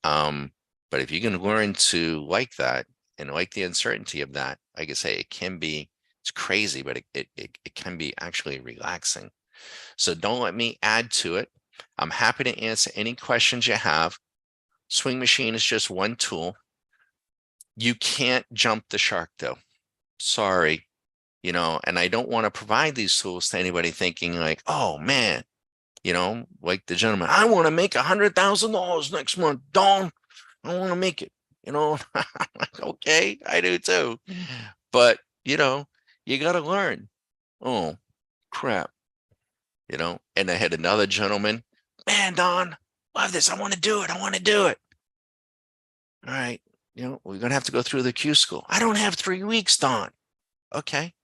But if you can learn to like that and like the uncertainty of that, like I say, it's crazy, but it can be actually relaxing. So don't let me add to it. I'm happy to answer any questions you have. Swing machine is just one tool. You can't jump the shark, though. Sorry. And I don't want to provide these tools to anybody thinking like, oh man, like the gentleman, I want to make $100,000 next month, Don. I want to make it, like, okay, I do too. But, you got to learn. Oh, crap. And I had another gentleman, man, Don, love this. I want to do it. I want to do it. All right. We're going to have to go through the Q school. I don't have 3 weeks, Don. Okay.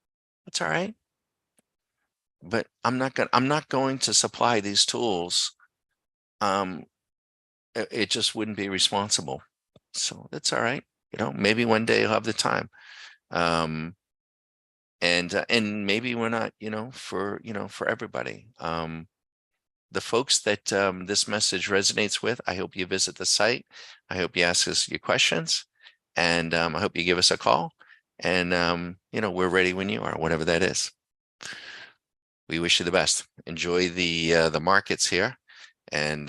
That's all right. But I'm not going to supply these tools. It just wouldn't be responsible. So that's all right. Maybe one day you'll have the time. And maybe we're not, for everybody. The folks that this message resonates with, I hope you visit the site. I hope you ask us your questions, and I hope you give us a call. And we're ready when you are, whatever that is. We wish you the best. Enjoy the markets here, and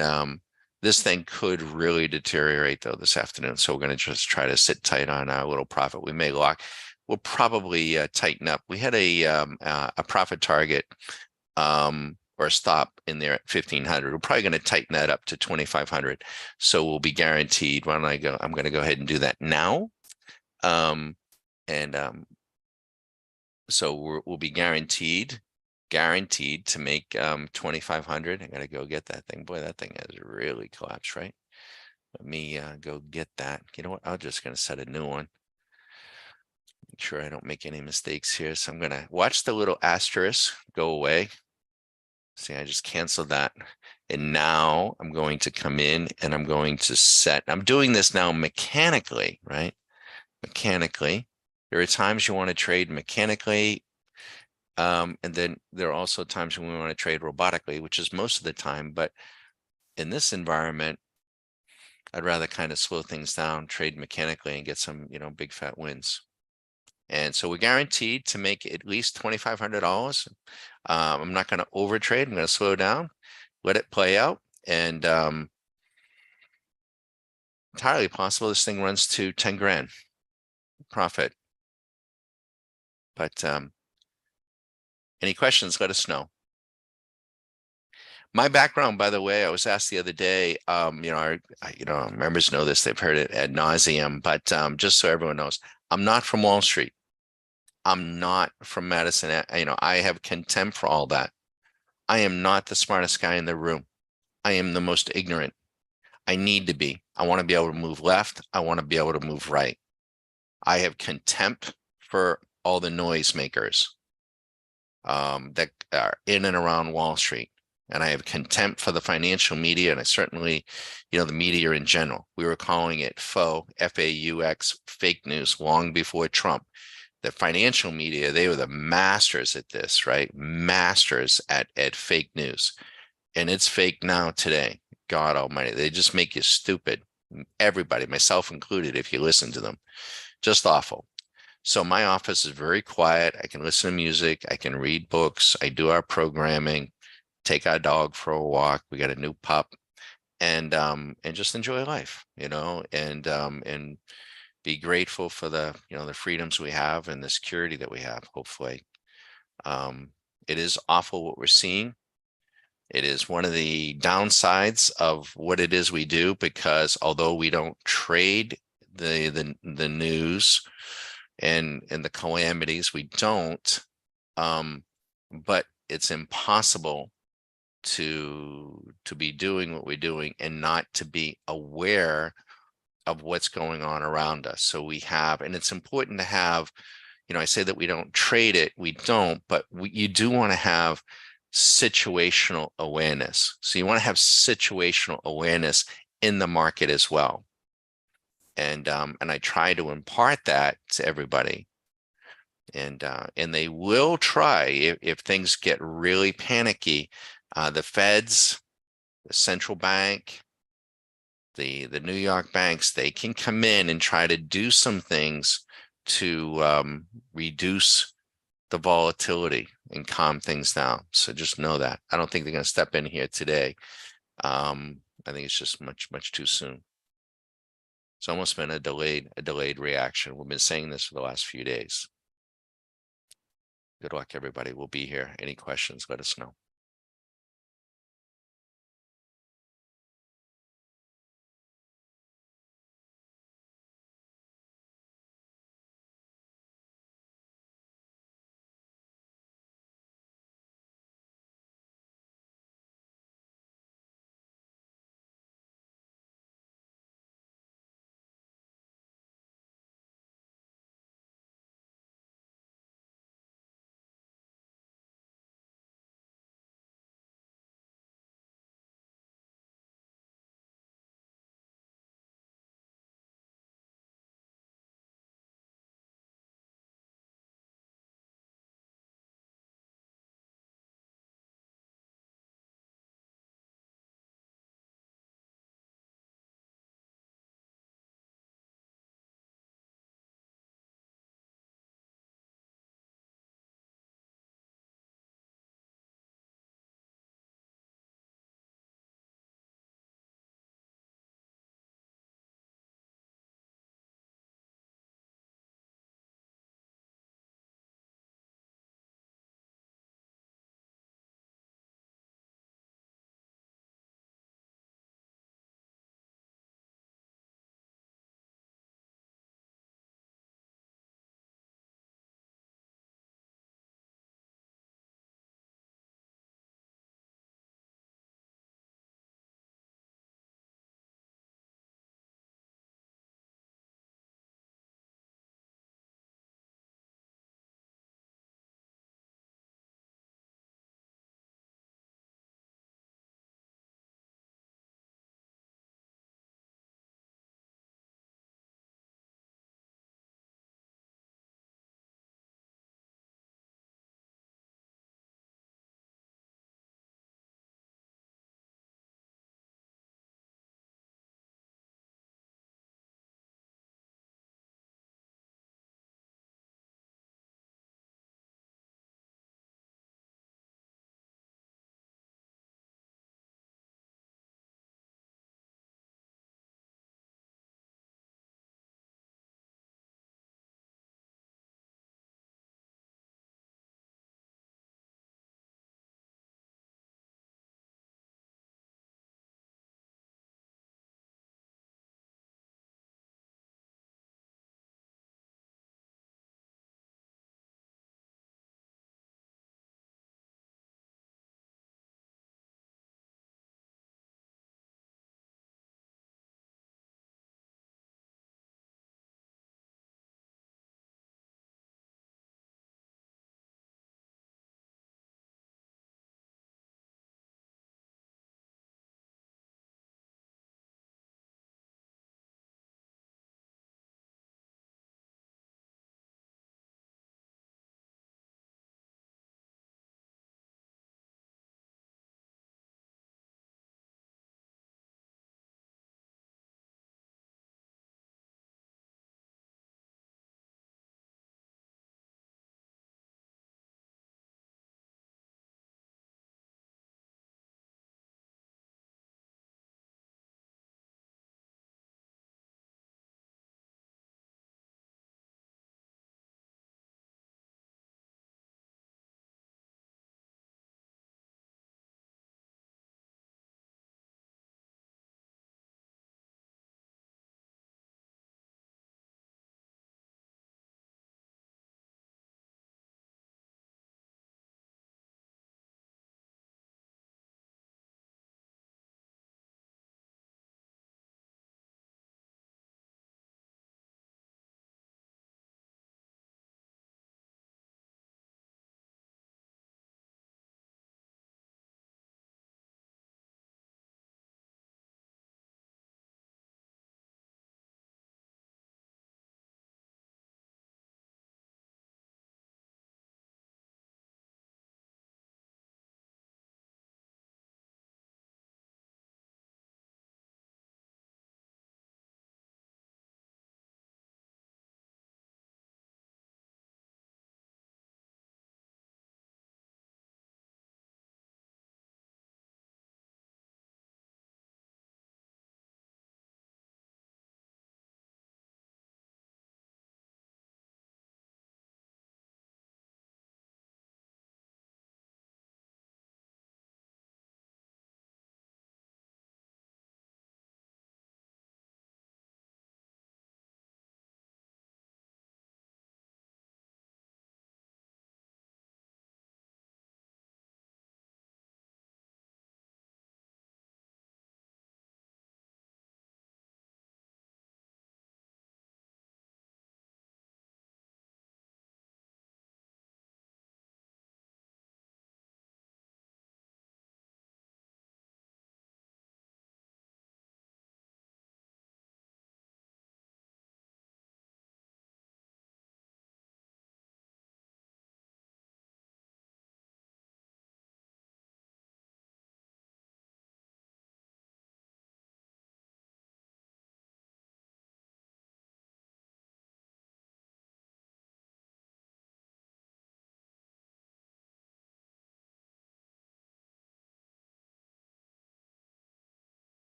this thing could really deteriorate though this afternoon. So we're going to just try to sit tight on our little profit. We may lock. We'll probably tighten up. We had a profit target or a stop in there at 1500. We're probably going to tighten that up to 2500. So we'll be guaranteed. Why don't I go? I'm going to go ahead and do that now. So we'll be guaranteed to make 2500. I gotta go get that thing. Boy, that thing has really collapsed, right? Let me go get that. You know what? I'm just gonna set a new one. Make sure I don't make any mistakes here. So I'm gonna watch the little asterisk go away. See, I just canceled that. And now I'm going to come in and I'm going to set. I'm doing this now mechanically, right? Mechanically. There are times you want to trade mechanically. And then there are also times when we want to trade robotically, which is most of the time. But in this environment, I'd rather kind of slow things down, trade mechanically, and get some, big fat wins. And so we're guaranteed to make at least $2,500. I'm not going to overtrade. I'm going to slow down, let it play out, and entirely possible this thing runs to 10 grand profit. But Any questions, let us know. My background, by the way, I was asked the other day, our members know this, they've heard it ad nauseum, but just so everyone knows, I'm not from Wall Street. I'm not from Madison. I have contempt for all that. I am not the smartest guy in the room. I am the most ignorant. I need to be. I want to be able to move left. I want to be able to move right. I have contempt for all the noisemakers that are in and around Wall Street. And I have contempt for the financial media, and I certainly, the media in general. We were calling it faux, FAUX, fake news long before Trump. The financial media, they were the masters at this, right? Masters at fake news. And it's fake now today. God almighty. They just make you stupid. Everybody, myself included, if you listen to them. Just awful. So my office is very quiet. I can listen to music. I can read books. I do our programming, take our dog for a walk. We got a new pup, and just enjoy life, and be grateful for the freedoms we have and the security that we have, hopefully. Um, it is awful what we're seeing. It is one of the downsides of what it is we do, because although we don't trade the news and the calamities, we don't, but it's impossible to be doing what we're doing and not to be aware of what's going on around us. So we have, and it's important to have, I say that we don't trade it, we don't, but you do want to have situational awareness. So you want to have situational awareness in the market as well. And I try to impart that to everybody. And they will try, if things get really panicky, the feds, the central bank, the New York banks, they can come in and try to do some things to reduce the volatility and calm things down. So just know that. I don't think they're going to step in here today. I think it's just much too soon. It's almost been a delayed reaction. We've been saying this for the last few days. Good luck, everybody. We'll be here. Any questions, let us know.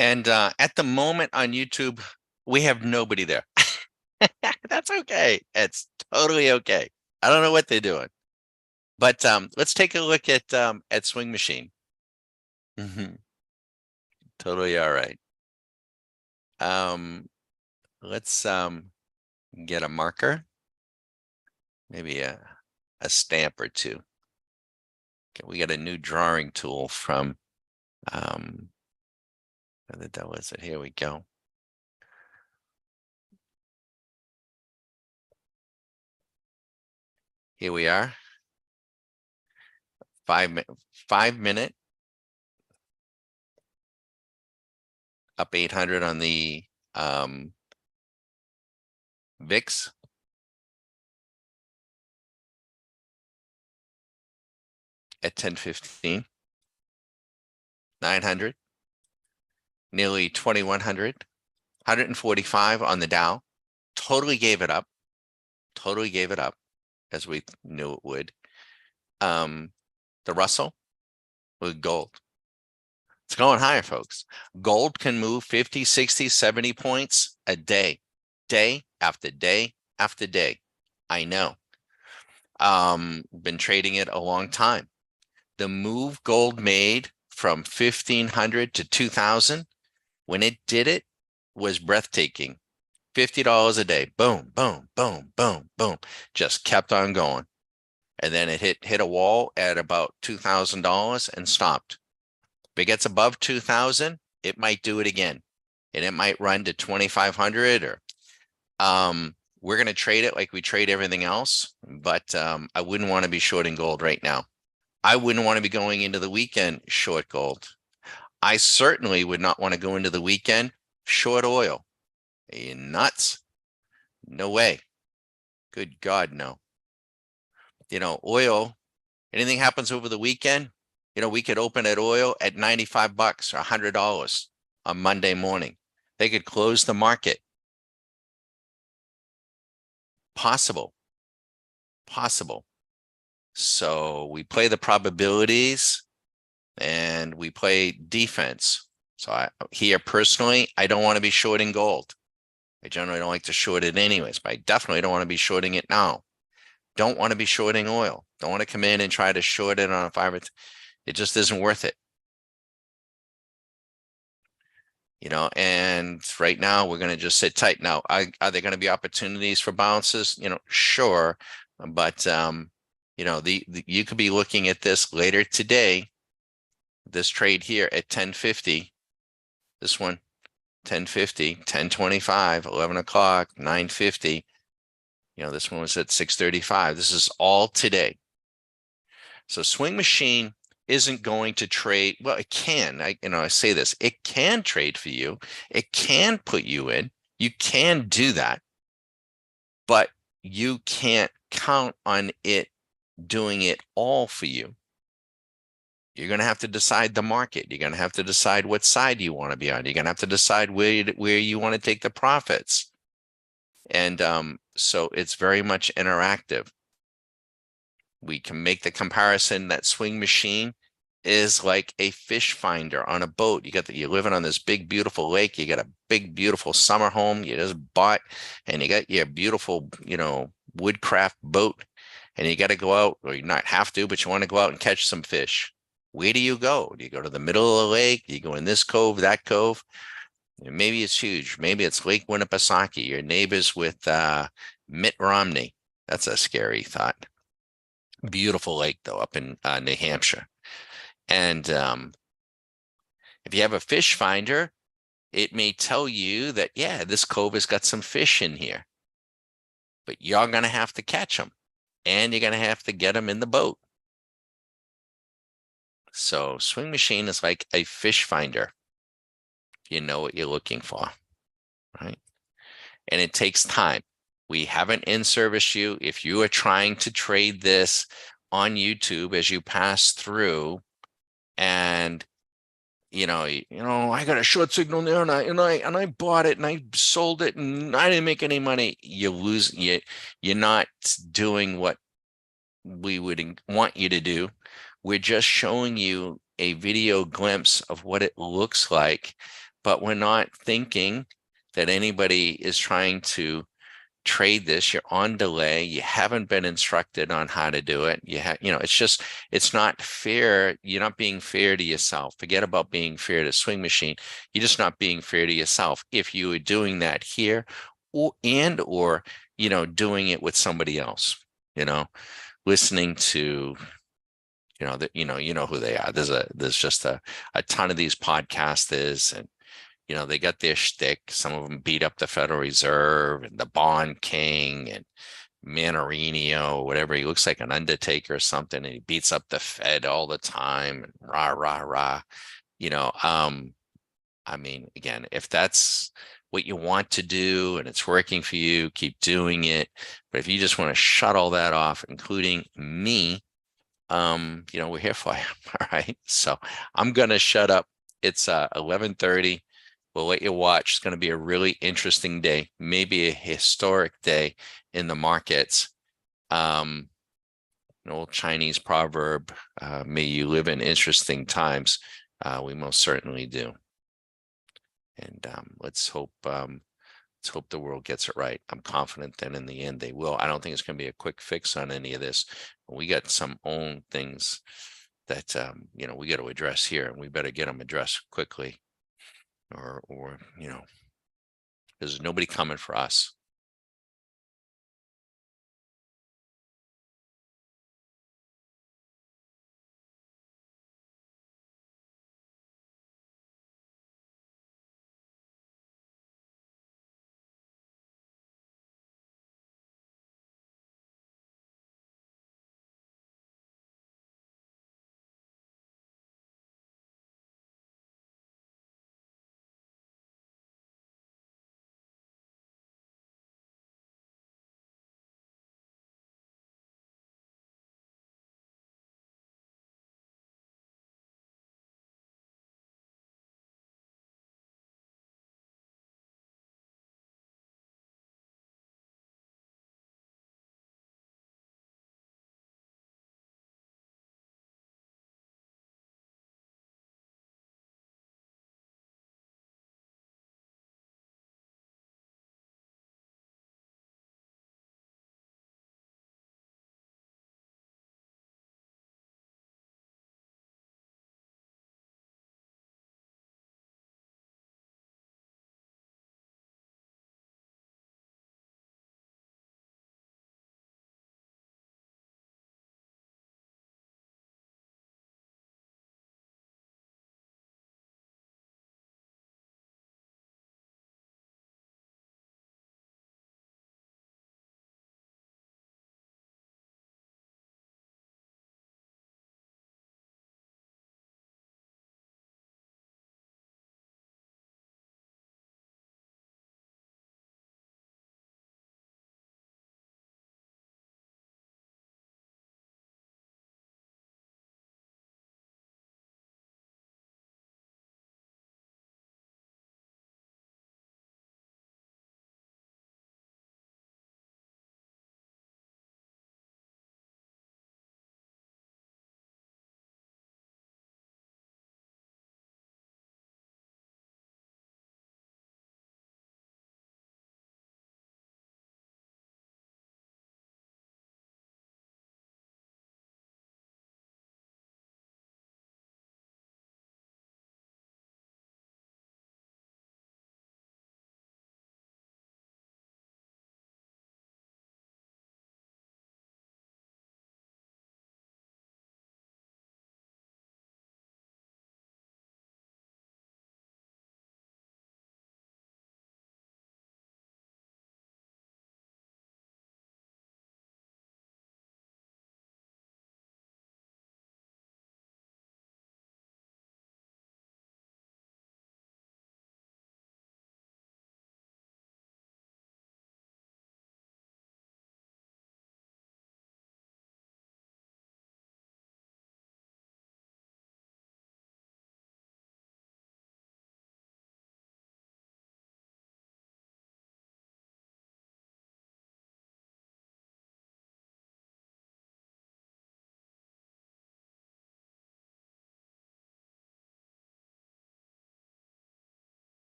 And at the moment on YouTube, we have nobody there. That's okay. It's totally okay. I don't know what they're doing. But let's take a look at Swing Machine. Totally all right. Let's get a marker, maybe a stamp or two. Okay, we got a new drawing tool from where the devil is it? Here we go. Here we are. 5 minute up 800 on the VIX. At 10:15, 900, nearly 2100, 145 on the Dow. Totally gave it up. Totally gave it up, as we knew it would. The Russell with gold. It's going higher, folks. Gold can move 50, 60, 70 points a day, day after day after day. I know. Been trading it a long time. The move gold made from 1500 to 2000, when it did it, was breathtaking. $50 a day. Boom, boom, boom, boom, boom. Just kept on going. And then it hit a wall at about $2,000 and stopped. If it gets above 2,000, it might do it again. And it might run to 2,500 or we're going to trade it like we trade everything else, but I wouldn't want to be shorting gold right now. I wouldn't want to be going into the weekend short gold. I certainly would not want to go into the weekend short oil. Are you nuts? No way. Good God, no. Oil, anything happens over the weekend, we could open at oil at 95 bucks or $100 on Monday morning. They could close the market. Possible. So we play the probabilities and we play defense. So here personally, I don't want to be shorting gold. I generally don't like to short it anyways, but I definitely don't want to be shorting it now. Don't want to be shorting oil. Don't want to come in and try to short it on a 5. It just isn't worth it. And right now we're going to just sit tight. Now, are there going to be opportunities for bounces? Sure. But, you could be looking at this later today, this trade here at 10:50, this one, 10:50, 10:25, 11 o'clock, 9:50. This one was at 6:35. This is all today. So Swing Machine isn't going to trade. Well, it can. I say this. It can trade for you. It can put you in. You can do that, but you can't count on it doing it all for you. You're going to have to decide the market. You're going to have to decide what side you want to be on. You're going to have to decide where you want to take the profits. And so it's very much interactive. We can make the comparison that Swing Machine is like a fish finder on a boat. You're living on this big, beautiful lake. You got a big, beautiful summer home you just bought, and you got your beautiful, woodcraft boat, and you got to go out, or you not have to, but you want to go out and catch some fish. Where do you go? Do you go to the middle of the lake? Do you go in this cove, that cove? Maybe it's huge. Maybe it's Lake Winnipesaukee. Your neighbors with Mitt Romney. That's a scary thought. Beautiful lake, though, up in New Hampshire. And if you have a fish finder, it may tell you that, yeah, this cove has got some fish in here, but you're going to have to catch them, and you're going to have to get them in the boat. So Swing Machine is like a fish finder. You know what you're looking for, right? And it takes time. We haven't in-serviced you. If you are trying to trade this on YouTube as you pass through, and I got a short signal there, and I bought it and I sold it and I didn't make any money, you lose. You're not doing what we would want you to do. We're just showing you a video glimpse of what it looks like but we're not thinking that anybody is trying to trade this. You're on delay. You haven't been instructed on how to do it. It's just, it's not fair. You're not being fair to yourself. Forget about being fair to Swing Machine. You're just not being fair to yourself. If you were doing that here or doing it with somebody else, you know, listening to, that, you know who they are. There's just a ton of these podcasters, and they got their shtick. Some of them beat up the Federal Reserve and the Bond King and Manorinio, whatever. He looks like an undertaker or something, and he beats up the Fed all the time. And rah, rah, rah. You know, um, I mean, again, if that's what you want to do and it's working for you, keep doing it. But if you just want to shut all that off, including me, we're here for you. All right. So I'm gonna shut up. It's 11:30. We'll let you watch. It's going to be a really interesting day, maybe a historic day in the markets. An old Chinese proverb, may you live in interesting times. We most certainly do. And let's hope the world gets it right. I'm confident that in the end they will. I don't think it's going to be a quick fix on any of this. We got some own things that we got to address here, and we better get them addressed quickly, or there's nobody coming for us.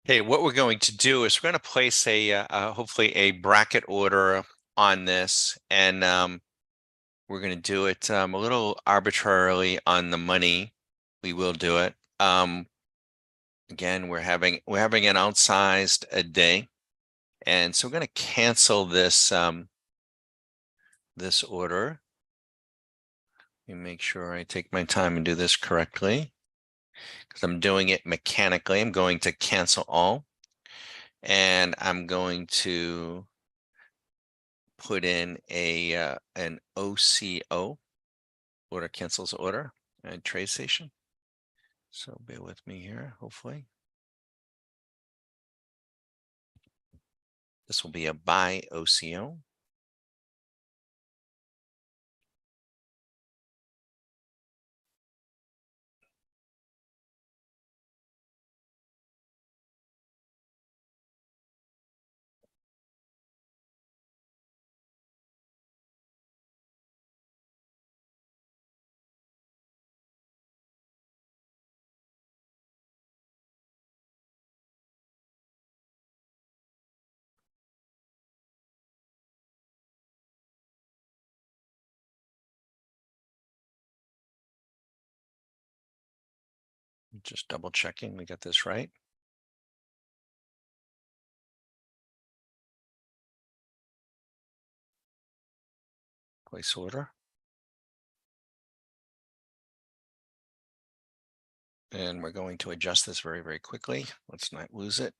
Okay, what we're going to do is we're going to place hopefully a bracket order on this, and we're going to do it a little arbitrarily on the money. We will do it. Again, we're having an outsized a day, and so we're going to cancel this this order. Let me make sure I take my time and do this correctly, because I'm doing it mechanically. I'm going to cancel all, and I'm going to put in a an OCO, order cancels order, and trade station. So bear with me here, hopefully. This will be a buy OCO. Just double checking we got this right. Place order. And we're going to adjust this very, very quickly. Let's not lose it.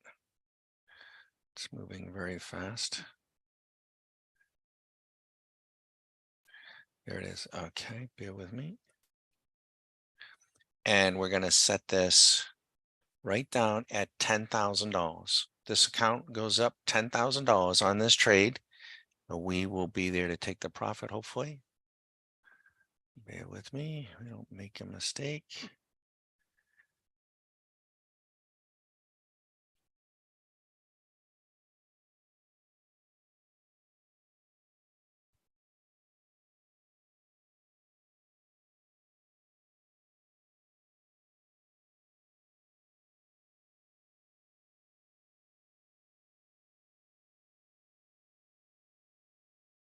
It's moving very fast. There it is. Okay, bear with me. And we're going to set this right down at $10,000. This account goes up $10,000 on this trade. We will be there to take the profit, hopefully. Bear with me. We don't make a mistake.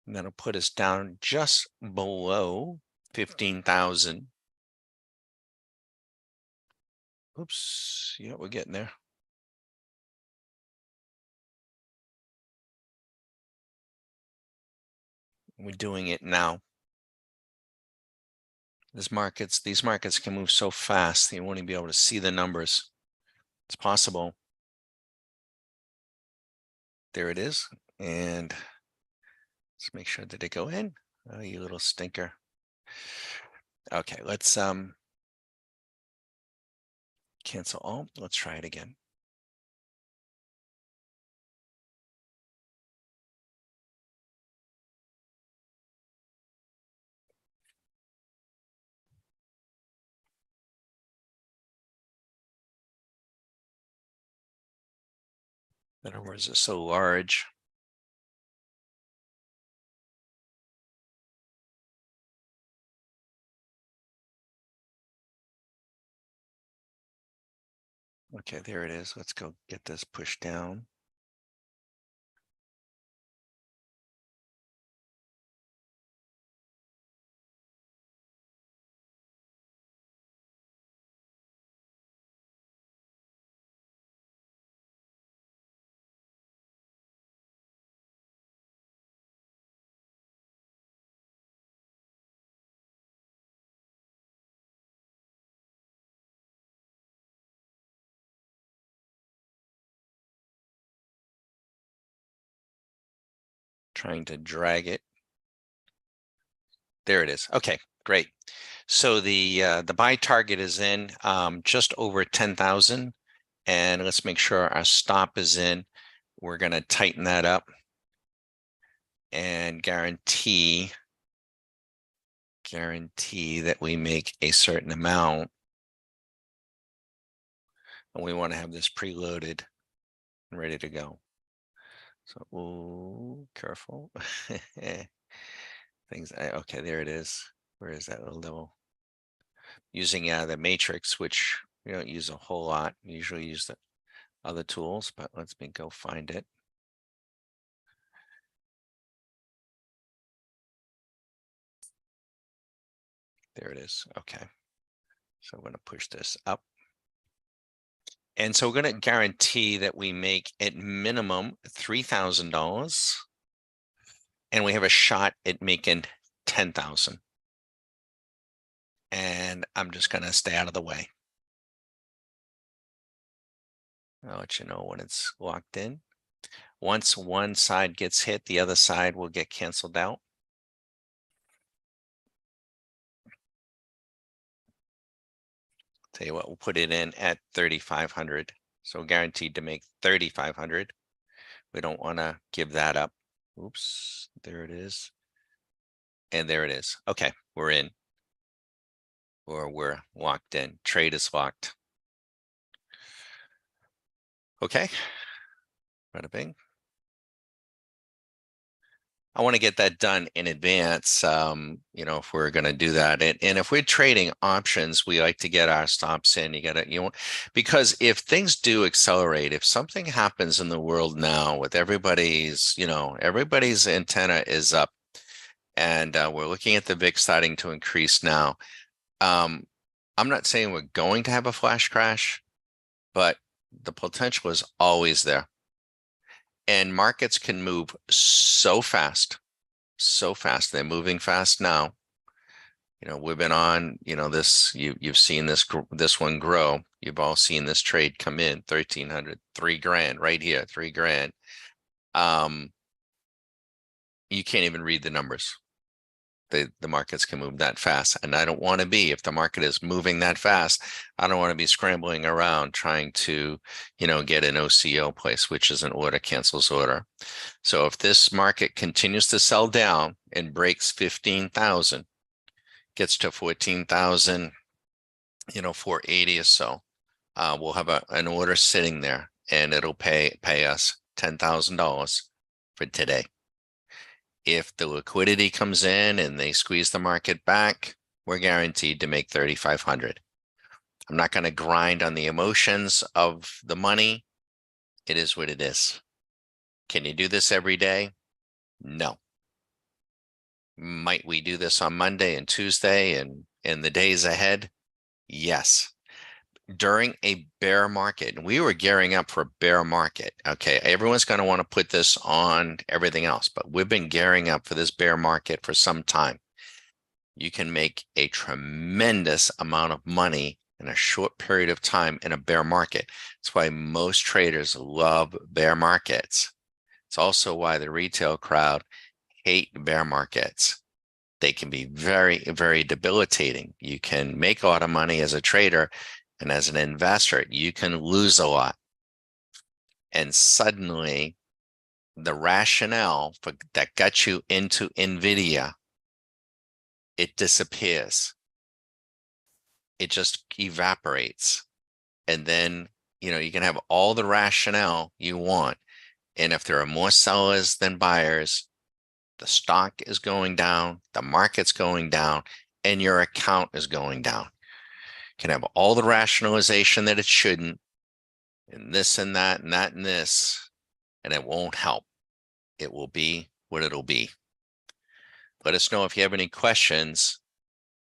And that'll put us down just below 15,000. Oops. Yeah, we're getting there. We're doing it now. These markets can move so fast that you won't even be able to see the numbers. It's possible. There it is. And let's make sure that they go in. Oh, you little stinker. Okay, let's cancel all. Let's try it again. In other words, it's so large. Okay, there it is. Let's go get this pushed down. Trying to drag it. There it is. Okay, great. So the buy target is in just over 10,000, and let's make sure our stop is in. We're going to tighten that up and guarantee that we make a certain amount. And we want to have this preloaded and ready to go. So, ooh, careful. Okay, there it is. Where is that little level? Using the matrix, which we don't use a whole lot. We usually use other tools, but let me go find it. There it is. Okay. So I'm going to push this up. And so we're going to guarantee that we make at minimum $3,000 and we have a shot at making 10,000. And I'm just going to stay out of the way. I'll let you know when it's locked in. Once one side gets hit, the other side will get canceled out. Tell you what, we'll put it in at 3,500. So guaranteed to make 3,500. We don't want to give that up. Oops, there it is. And there it is. Okay, we're in. Or we're locked in. Trade is locked. Okay. Bada bing. I want to get that done in advance, if we're going to do that. And if we're trading options, we like to get our stops in. You got to, because if things do accelerate, if something happens in the world now with everybody's antenna is up and we're looking at the VIX starting to increase now. I'm not saying we're going to have a flash crash, but the potential is always there. And markets can move so fast. They're moving fast now. We've been on, this, you've seen this one grow. You've all seen this trade come in 1,300, $3,000 right here, $3,000. You can't even read the numbers. The markets can move that fast. And I don't want to be, if the market is moving that fast, I don't want to be scrambling around trying to, get an OCO place, which is an order cancels order. So if this market continues to sell down and breaks 15,000, gets to 14,000, 480 or so, we'll have an order sitting there and it'll pay us $10,000 for today. If the liquidity comes in and they squeeze the market back, we're guaranteed to make 3,500. I'm not going to grind on the emotions of the money. It is what it is. Can you do this every day? No. Might we do this on Monday and Tuesday and in the days ahead? Yes. During a bear market, and we were gearing up for a bear market. Okay, everyone's going to want to put this on everything else, but we've been gearing up for this bear market for some time. You can make a tremendous amount of money in a short period of time in a bear market. That's why most traders love bear markets. It's also why the retail crowd hate bear markets. They can be very, very debilitating. You can make a lot of money as a trader, and as an investor, you can lose a lot. And suddenly, the rationale that got you into NVIDIA, it disappears. It just evaporates. And then, you can have all the rationale you want. And if there are more sellers than buyers, the stock is going down, the market's going down, and your account is going down. Can have all the rationalization that it shouldn't, and this and that and that and this, and it won't help. It will be what it'll be. Let us know if you have any questions,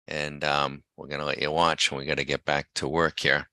and we're going to let you watch, and we got to get back to work here.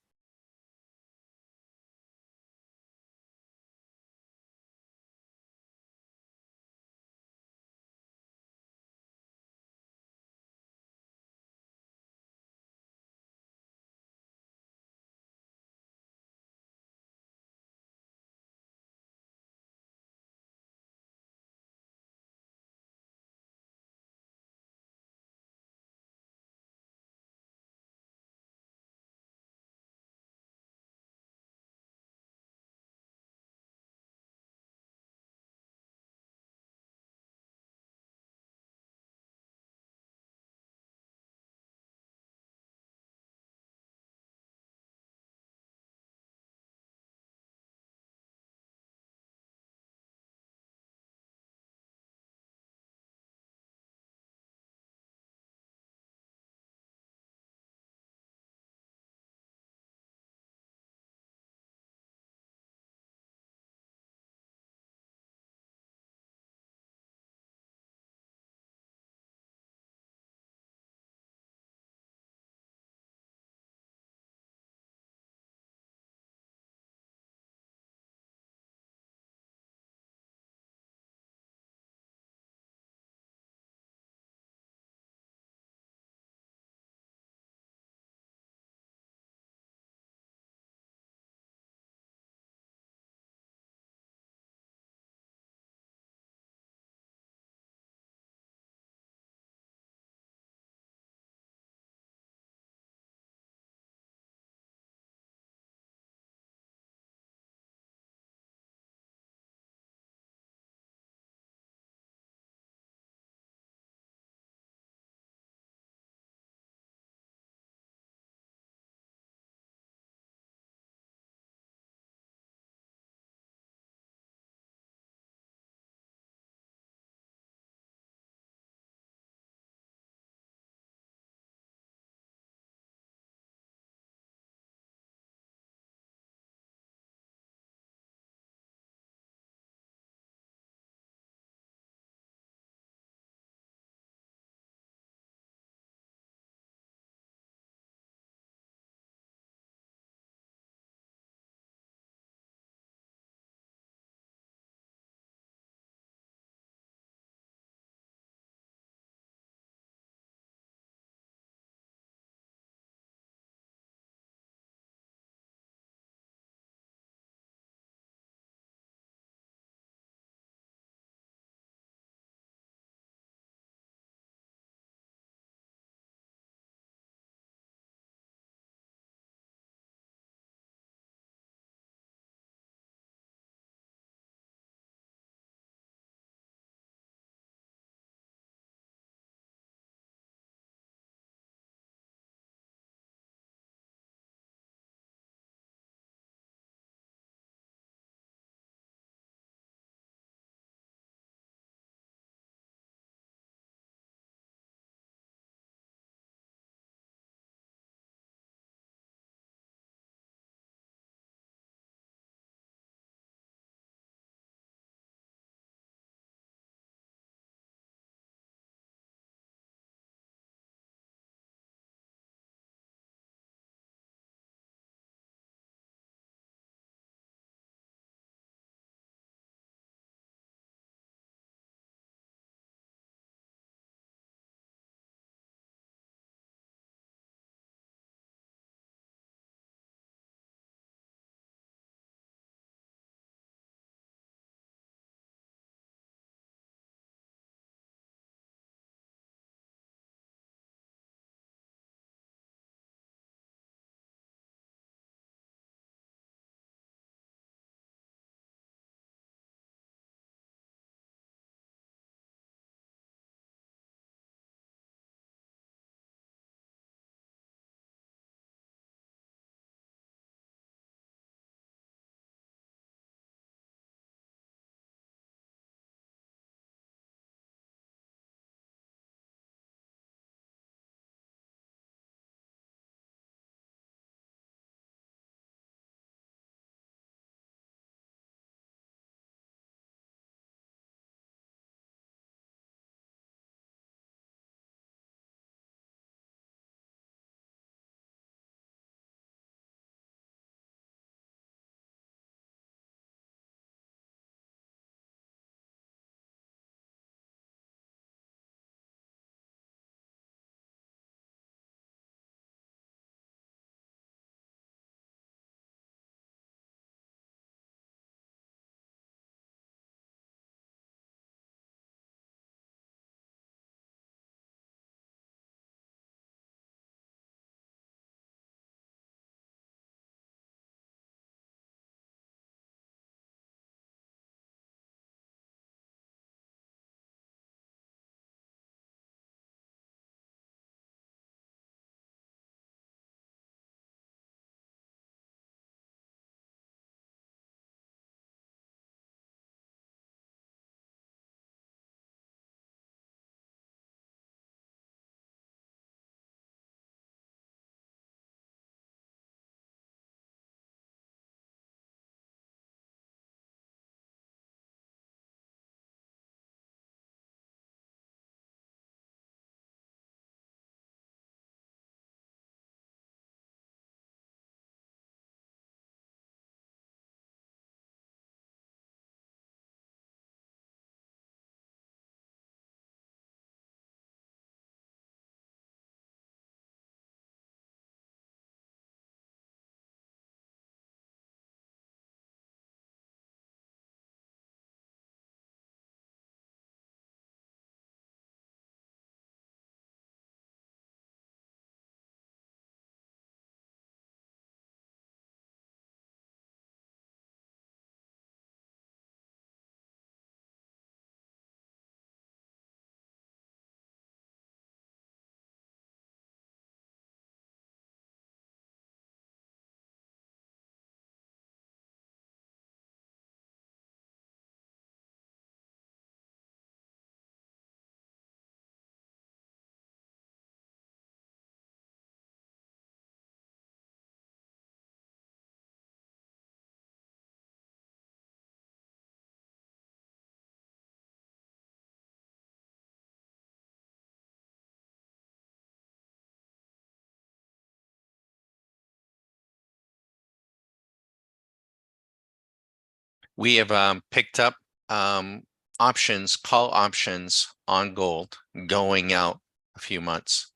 We have picked up options, call options on gold going out a few months.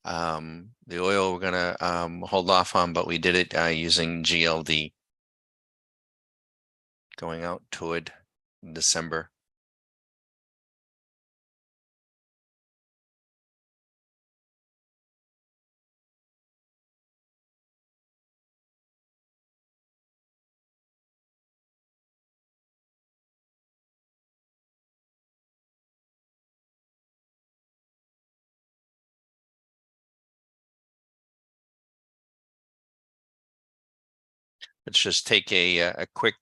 The oil we're gonna hold off on, but we did it using GLD going out toward December. Let's just take a quick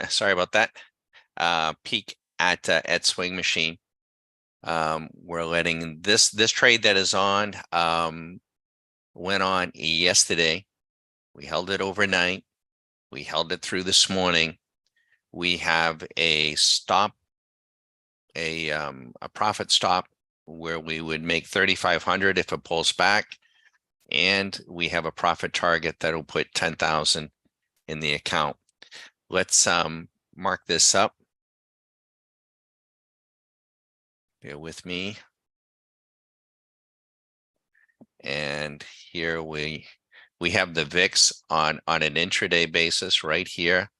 sorry about that peek at Swing Machine. We're letting this trade that is on went on yesterday. We held it overnight. We held it through this morning. We have a stop, a profit stop where we would make 3,500 if it pulls back, and we have a profit target that'll put 10,000 in the account. Let's mark this up. Bear with me. And here we have the VIX on an intraday basis right here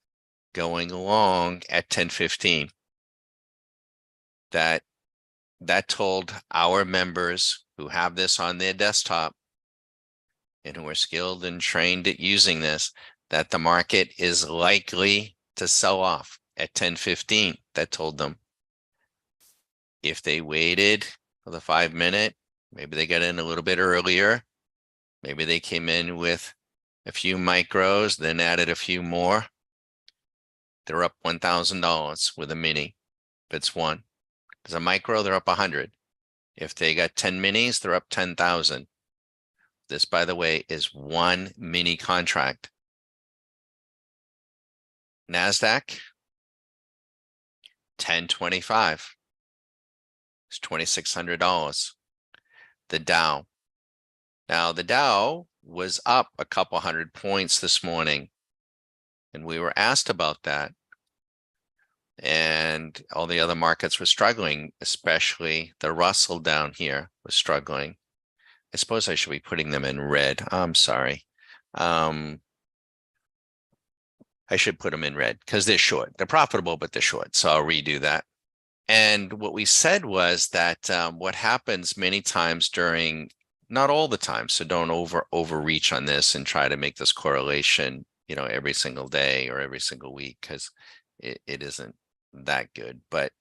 going along at 10:15. That told our members who have this on their desktop and who are skilled and trained at using this that the market is likely to sell off at 10:15. That told them if they waited for the 5-minute, maybe they got in a little bit earlier. Maybe they came in with a few micros, then added a few more. They're up $1,000 with a mini. If it's one, there's a micro, they're up 100. If they got 10 minis, they're up 10,000. This, by the way, is one mini contract. NASDAQ, 1025. It's $2,600. The Dow. Now, the Dow was up a couple hundred points this morning, and we were asked about that. And all the other markets were struggling, especially the Russell down here was struggling. I suppose I should be putting them in red. I'm sorry. I should put them in red because they're short. They're profitable, but they're short. So I'll redo that. And what we said was that what happens many times during, not all the time, so don't overreach on this and try to make this correlation, every single day or every single week, because it isn't that good. But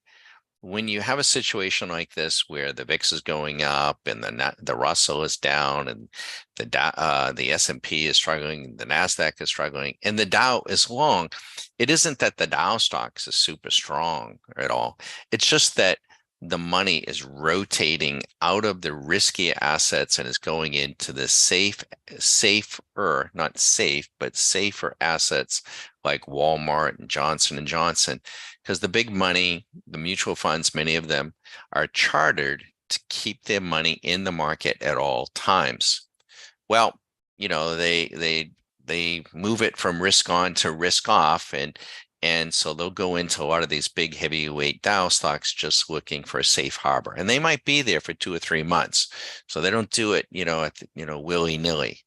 when you have a situation like this where the VIX is going up and the Russell is down and the S&P is struggling, the NASDAQ is struggling, and the Dow is long, it isn't that the Dow stocks is super strong at all. It's just that the money is rotating out of the risky assets and is going into the safer, not safe, but safer assets like Walmart and Johnson & Johnson, because the big money, the mutual funds, many of them are chartered to keep their money in the market at all times. Well, they move it from risk on to risk off, and so they'll go into a lot of these big heavyweight Dow stocks just looking for a safe harbor, and they might be there for 2 or 3 months. So they don't do it, willy-nilly.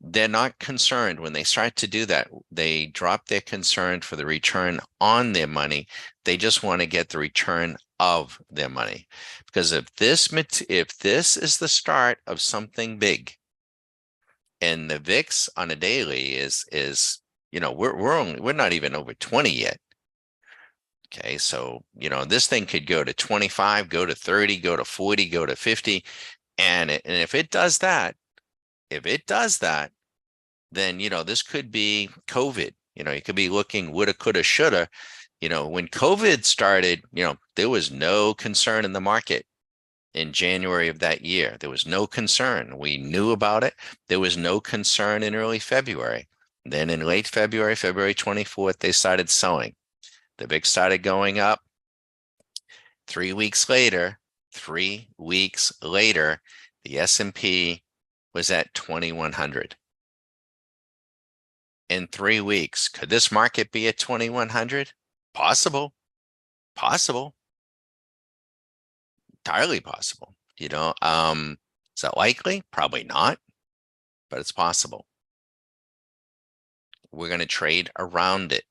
They're not concerned when they start to do that. They drop their concern for the return on their money. They just want to get the return of their money, because if this is the start of something big, and the VIX on a daily is we're not even over 20 yet. Okay, so this thing could go to 25, go to 30, go to 40, go to 50, and if it does that, then this could be COVID. You could be looking woulda, coulda, shoulda. When COVID started, there was no concern in the market in January of that year. There was no concern. We knew about it. There was no concern in early February. Then in late February, February 24th, they started selling. The VIX started going up. 3 weeks later, the S&P was at 2,100. in 3 weeks. Could this market be at 2100? Possible, possible, entirely possible. Is that likely? Probably not, but it's possible. We're going to trade around it.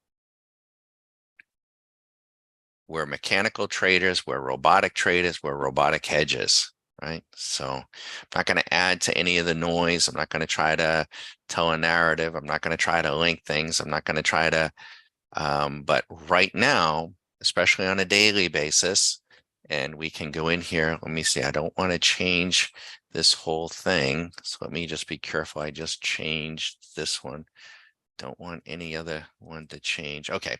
We're mechanical traders, we're robotic traders, we're robotic hedges, right? So I'm not going to add to any of the noise. I'm not going to try to tell a narrative. I'm not going to try to link things. I'm not going to try to, but right now, especially on a daily basis, and we can go in here. Let me see. I don't want to change this whole thing. So let me just be careful. I just changed this one. Don't want any other one to change. Okay,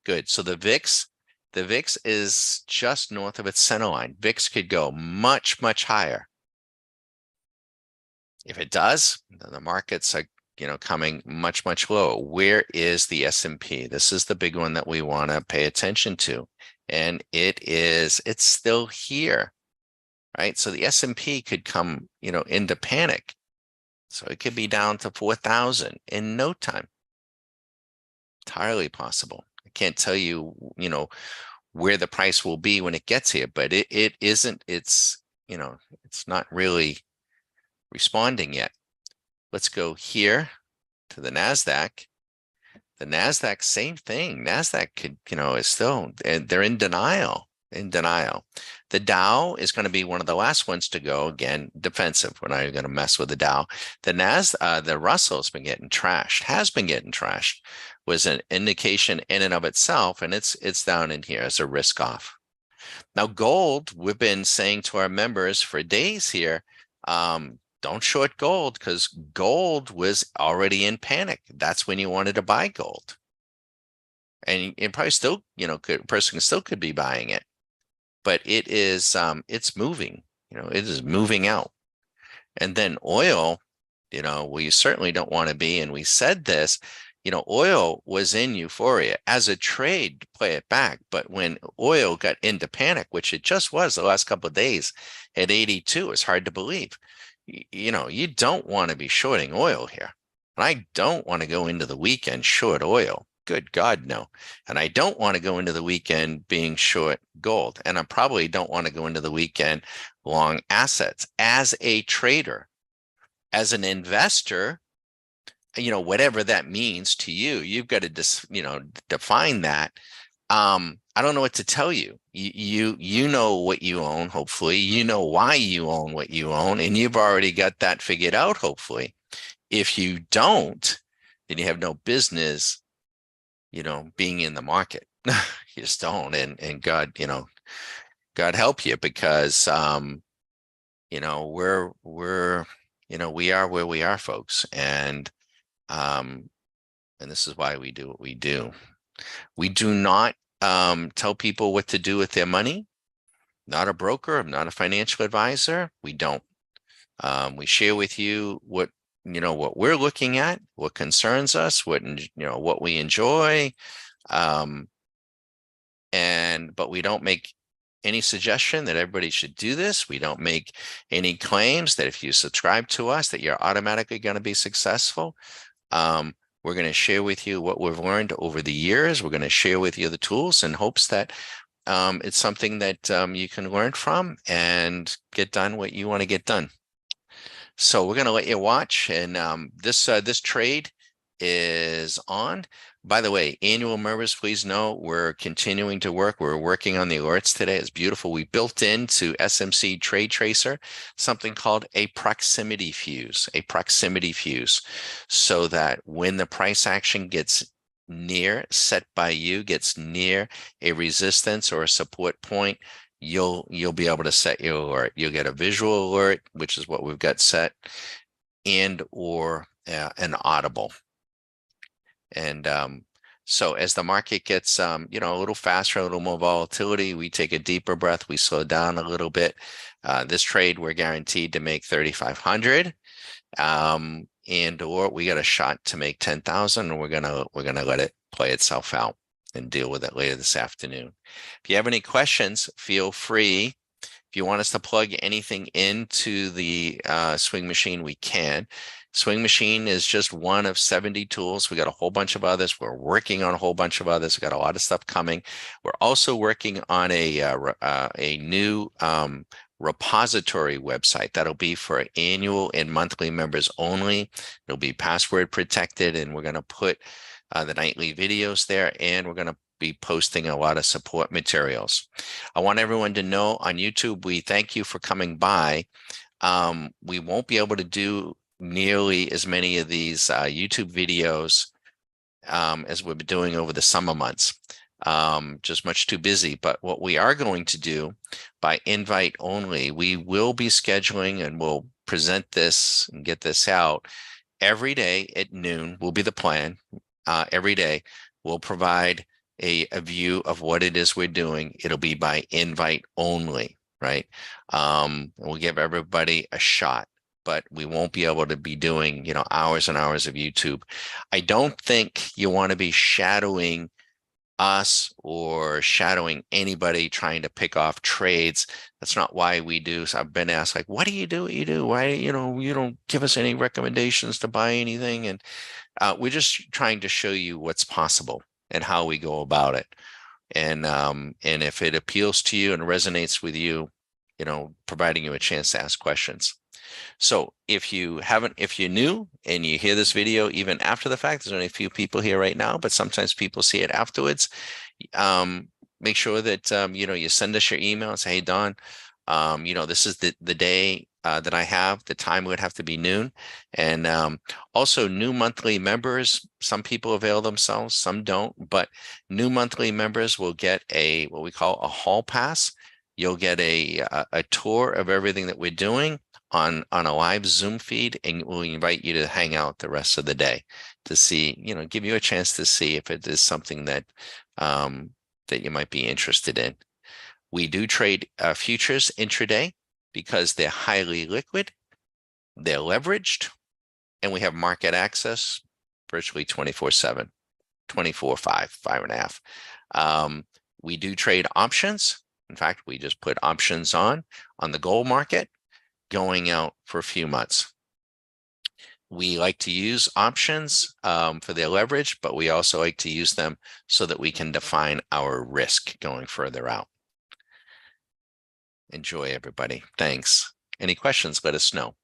good. So the VIX is just north of its center line. VIX could go much, much higher. If it does, then the markets are, coming much, much lower. Where is the S&P? This is the big one that we want to pay attention to. And it's still here, right? So the S&P could come, into panic. So it could be down to 4,000 in no time. Entirely possible. I can't tell you, where the price will be when it gets here, but it isn't, it's not really responding yet. Let's go here to the NASDAQ. The NASDAQ, same thing. NASDAQ could, is still, they're in denial. The Dow is going to be one of the last ones to go. Again, defensive. We're not even going to mess with the Dow. The Russell's been getting trashed, has been getting trashed, was an indication in and of itself, and it's down in here as a risk off. Now, gold, we've been saying to our members for days here, don't short gold because gold was already in panic. That's when you wanted to buy gold. And it probably still, person still could be buying it, but it's moving, it is moving out. And then oil, we certainly don't want to be, and we said this, oil was in euphoria as a trade, play it back. But when oil got into panic, which it just was the last couple of days at 82, it's hard to believe. You don't want to be shorting oil here. And I don't want to go into the weekend short oil. Good God, no. And I don't want to go into the weekend being short gold. And I probably don't want to go into the weekend long assets. As a trader, as an investor, whatever that means to you, you've got to define that. I don't know what to tell you. You know what you own, hopefully. You know why you own what you own, and you've already got that figured out, hopefully. If you don't, then you have no business, being in the market. You just don't. And God, God help you, because we are where we are, folks. And this is why we do what we do. We do not tell people what to do with their money. Not a broker. I'm not a financial advisor. We don't. We share with you what we're looking at, what concerns us, what we enjoy, but we don't make any suggestion that everybody should do this. We don't make any claims that if you subscribe to us that you're automatically going to be successful. We're going to share with you what we've learned over the years. We're going to share with you the tools in hopes that it's something that you can learn from and get done what you want to get done. So we're going to let you watch, and this trade is on. By the way, annual members, please know we're continuing to work. We're working on the alerts today. It's beautiful. We built into SMC Trade Tracer something called a proximity fuse, so that when the price action gets set by you, gets near a resistance or a support point, you'll be able to set your alert. You'll get a visual alert, which is what we've got set, and or an audible. And so as the market gets a little faster, a little more volatility, we take a deeper breath, we slow down a little bit. This trade, we're guaranteed to make 3,500, and or we got a shot to make 10,000, and we're gonna let it play itself out and deal with it later this afternoon. If you have any questions, feel free If you want us to plug anything into the Swing Machine, we can. Swing Machine is just one of 70 tools. We got a whole bunch of others. We're working on a whole bunch of others. We got a lot of stuff coming. We're also working on a new repository website that'll be for annual and monthly members only. It'll be password protected, and we're going to put the nightly videos there, and we're going to be posting a lot of support materials. I want everyone to know on YouTube, we thank you for coming by. We won't be able to do nearly as many of these YouTube videos as we've been doing over the summer months. Just much too busy. But what we are going to do by invite only, we will be scheduling and we'll present this and get this out every day at noon will be the plan. Every day we'll provide a view of what it is we're doing. It'll be by invite only, right? We'll give everybody a shot, but we won't be able to be doing, hours and hours of YouTube. I don't think you want to be shadowing us or shadowing anybody trying to pick off trades. That's not why we do. So I've been asked, like, what do you do what you do? Why, you don't give us any recommendations to buy anything? And we're just trying to show you what's possible and how we go about it. And if it appeals to you and resonates with you, providing you a chance to ask questions. So if you're new and you hear this video even after the fact, there's only a few people here right now, but sometimes people see it afterwards. Make sure that you send us your email and say, hey, Don, this is the day that I have. The time would have to be noon. And also new monthly members, some people avail themselves, some don't, but new monthly members will get what we call a hall pass. You'll get a tour of everything that we're doing on a live Zoom feed, and we'll invite you to hang out the rest of the day to see, give you a chance to see if it is something that that you might be interested in. We do trade futures intraday because they're highly liquid, they're leveraged, and we have market access virtually 24/7, 24/5, 5.5. We do trade options. In fact, we just put options on the gold market going out for a few months. We like to use options for their leverage, but we also like to use them so that we can define our risk going further out. Enjoy, everybody. Thanks. Any questions, let us know.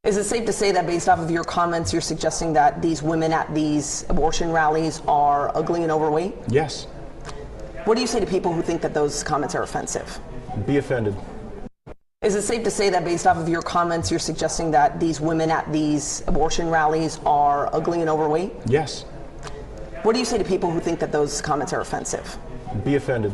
Is it safe to say that based off of your comments, you're suggesting that these women at these abortion rallies are ugly and overweight? Yes. What do you say to people who think that those comments are offensive? Be offended. Is it safe to say that based off of your comments, you're suggesting that these women at these abortion rallies are ugly and overweight? Yes. What do you say to people who think that those comments are offensive? Be offended.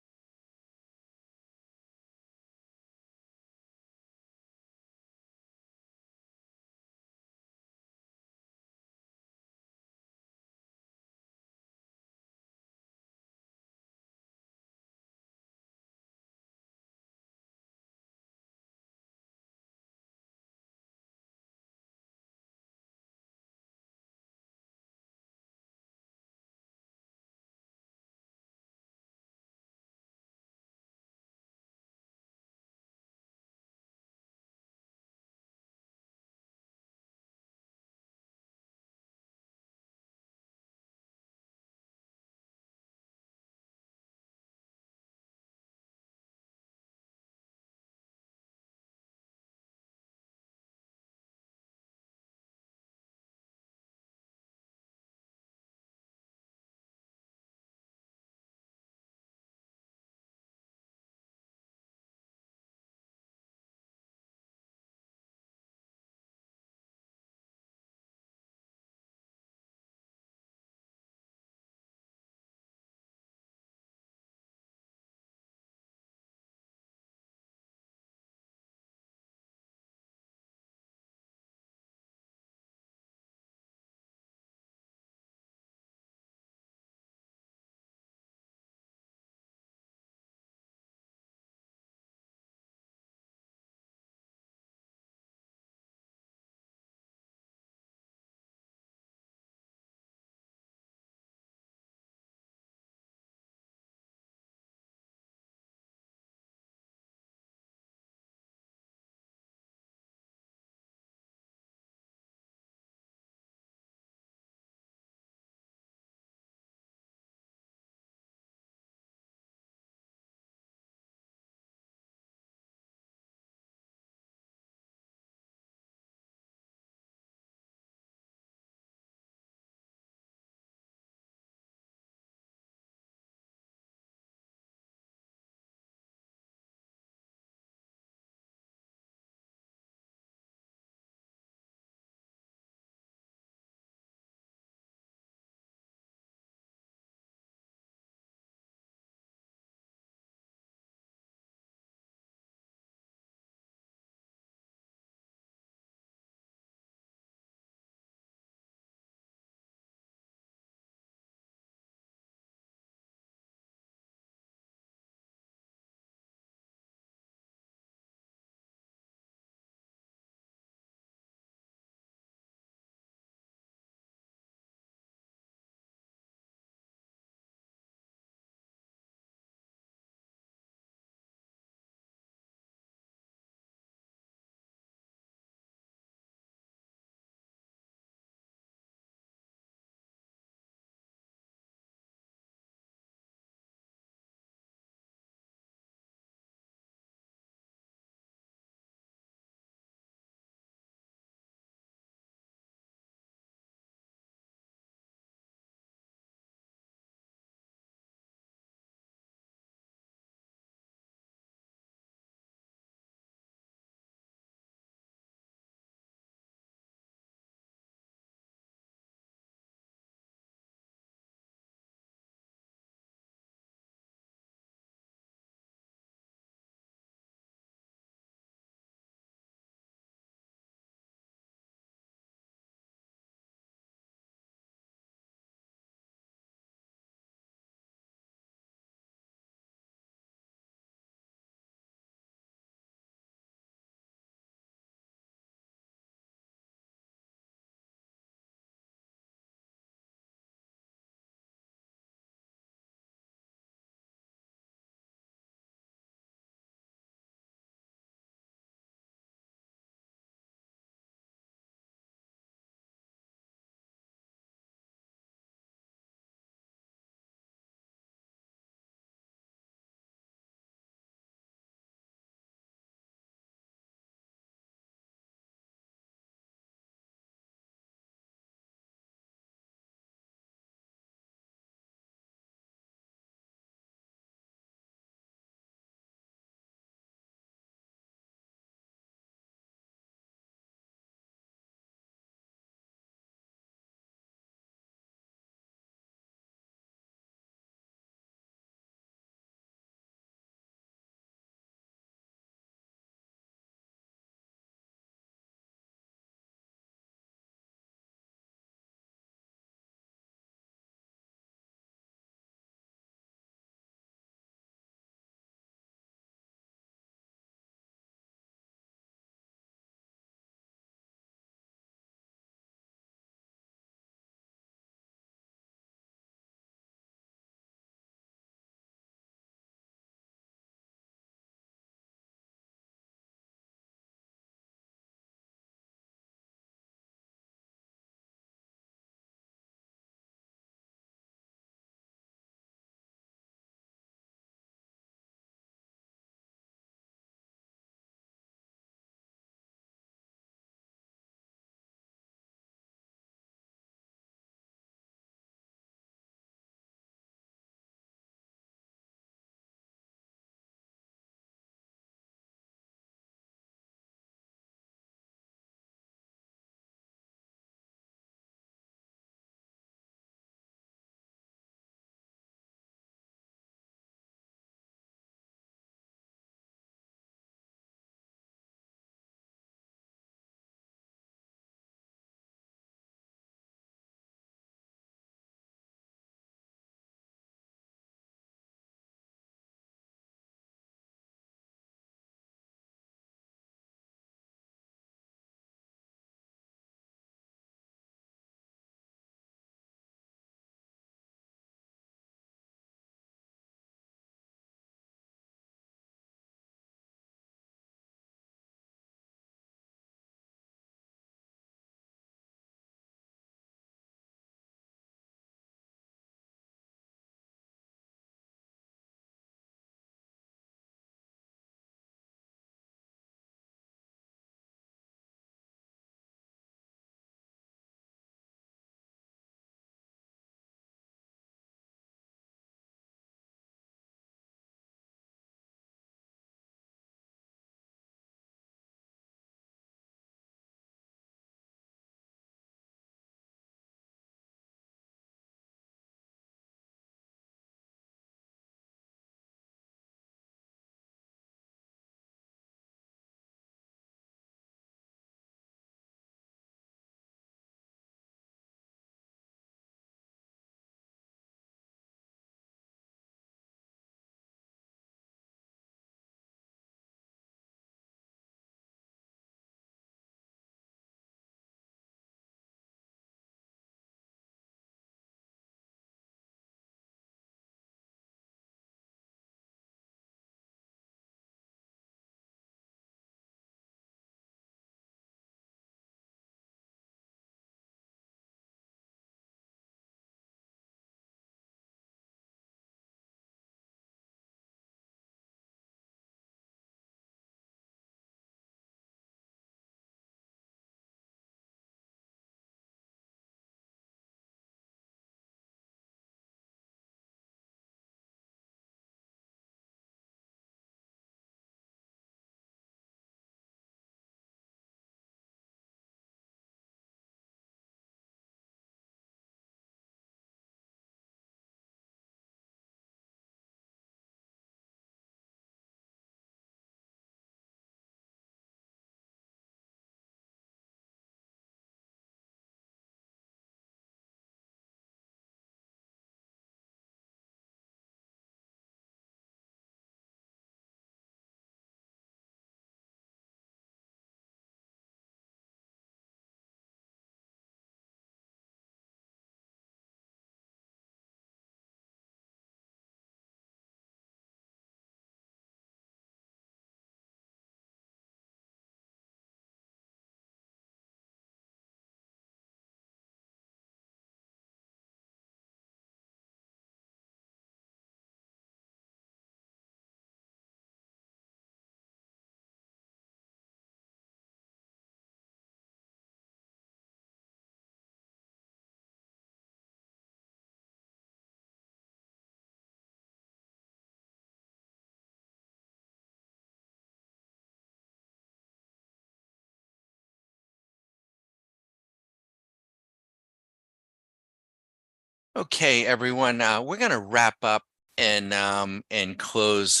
Okay, everyone, we're gonna wrap up and close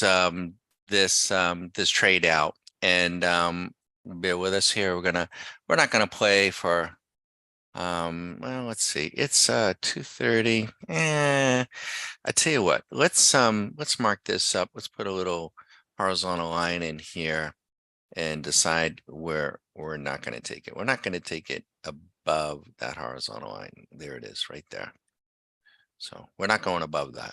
this trade out. And bear with us here. We're not gonna play for well, let's see. It's 2:30. I tell you what, let's mark this up. Let's put a little horizontal line in here and decide where we're not going to take it. We're not going to take it above that horizontal line. There it is, right there. So we're not going above that,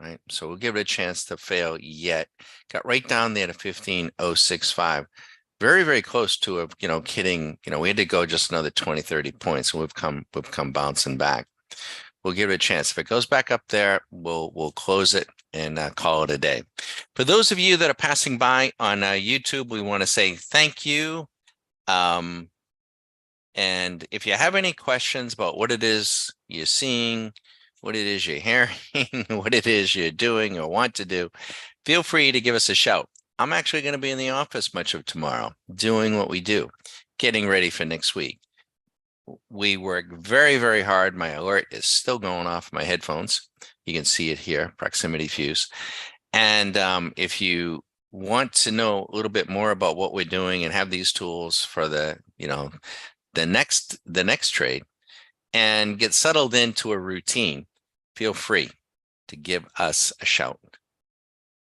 right? So we'll give it a chance to fail yet. Got right down there to 15,065. Very, very close to a, kidding, we had to go just another 20, 30 points. And we've come bouncing back. We'll give it a chance. If it goes back up there, we'll close it and call it a day. For those of you that are passing by on YouTube, we want to say thank you. And if you have any questions about what it is you're seeing, what it is you're hearing, what it is you're doing or want to do, feel free to give us a shout. I'm actually going to be in the office much of tomorrow doing what we do, getting ready for next week. We work very, very hard. My alert is still going off my headphones. You can see it here, proximity fuse. And if you want to know a little bit more about what we're doing and have these tools for the next trade and get settled into a routine, feel free to give us a shout.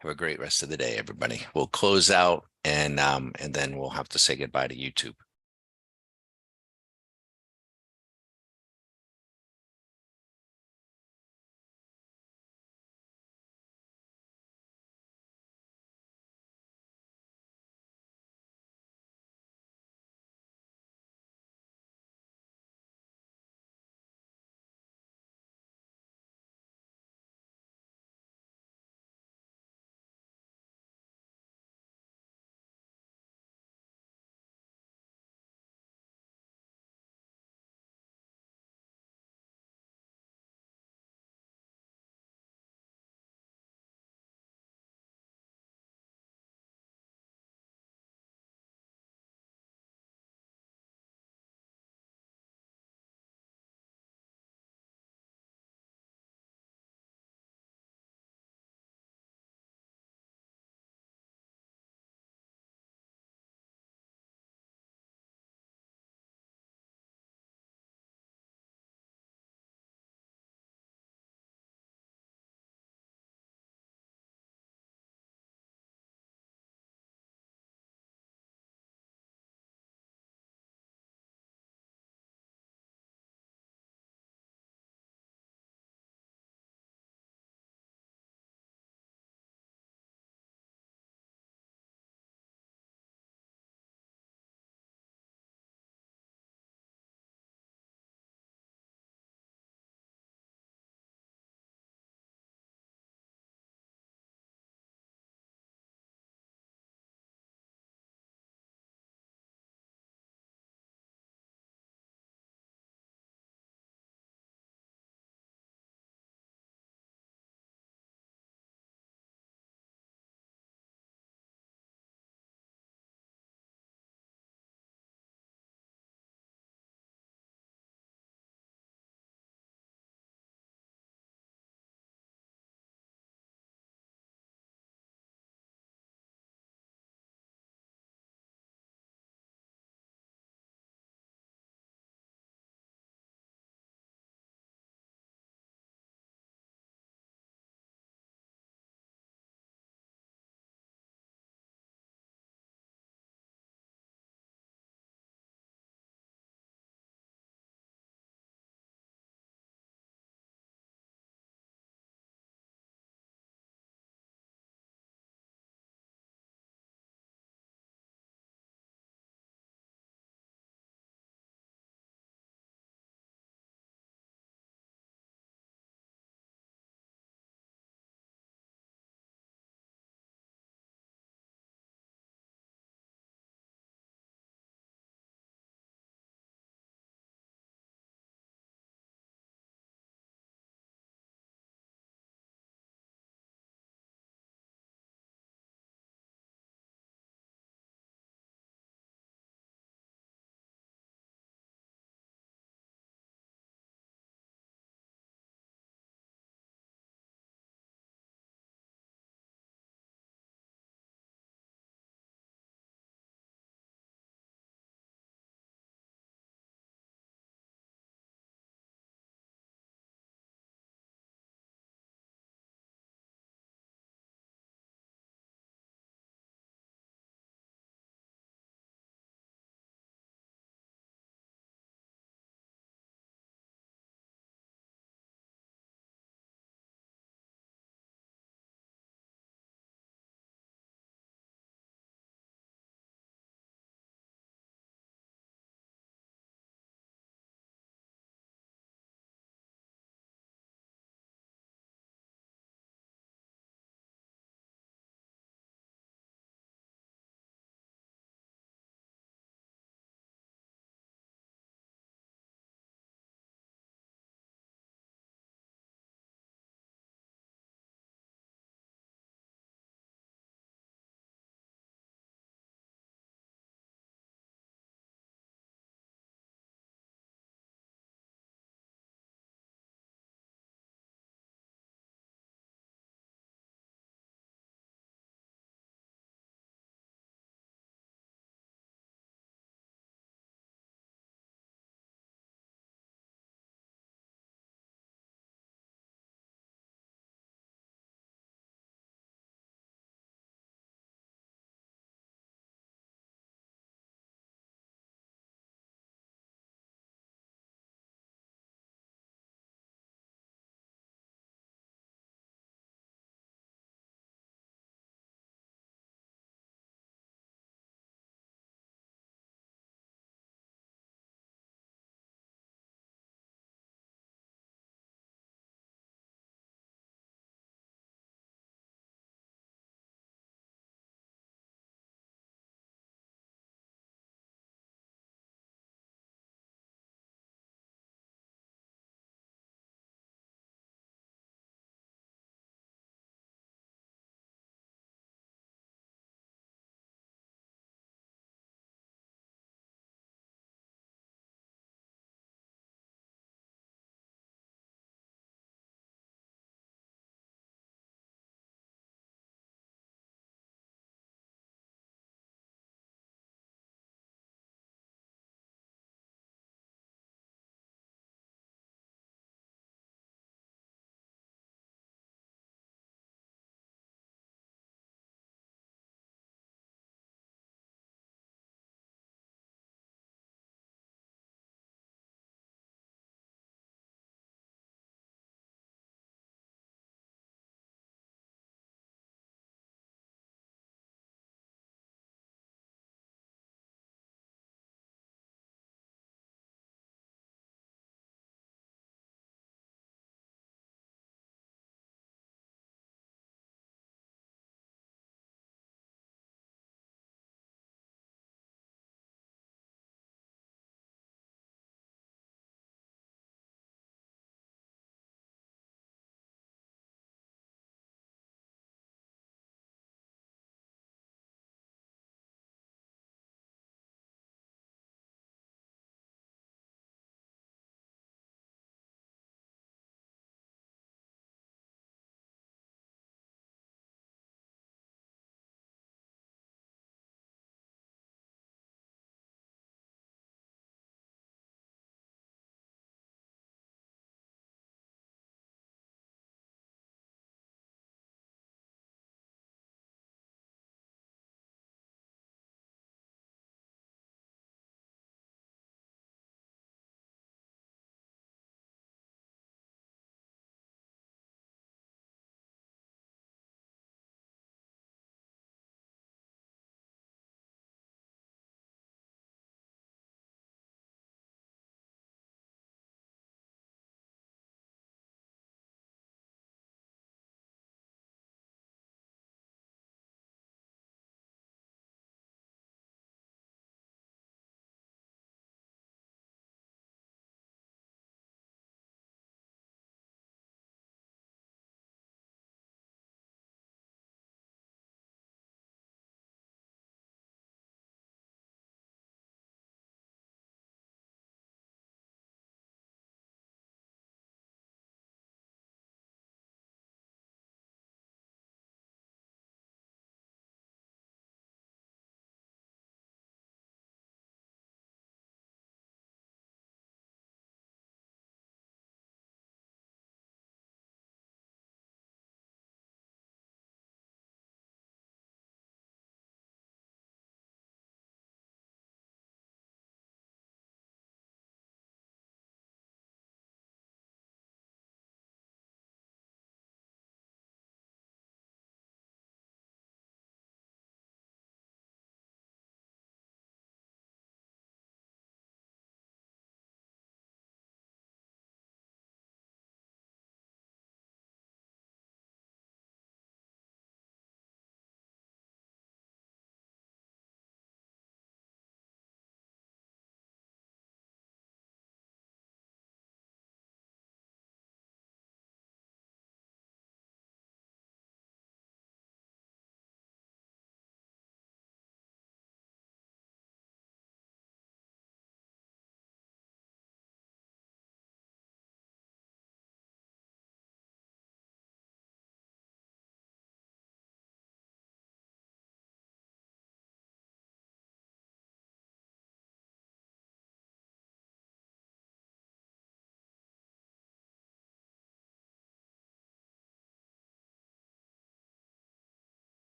Have a great rest of the day, everybody. We'll close out and then we'll have to say goodbye to YouTube.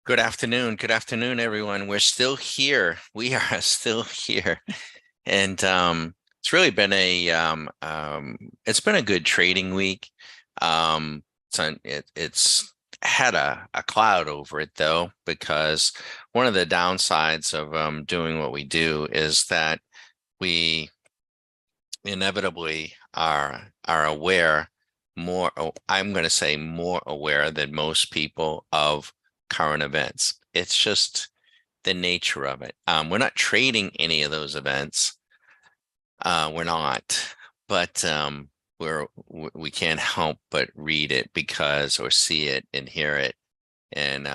Good afternoon. Good afternoon, everyone. We're still here. We are still here. And it's really been it's been a good trading week. It's had a cloud over it though, because one of the downsides of doing what we do is that we inevitably are aware I'm going to say more aware than most people of current events. It's just the nature of it. We're not trading any of those events. We're not, but we can't help but read it because or see it and hear it, and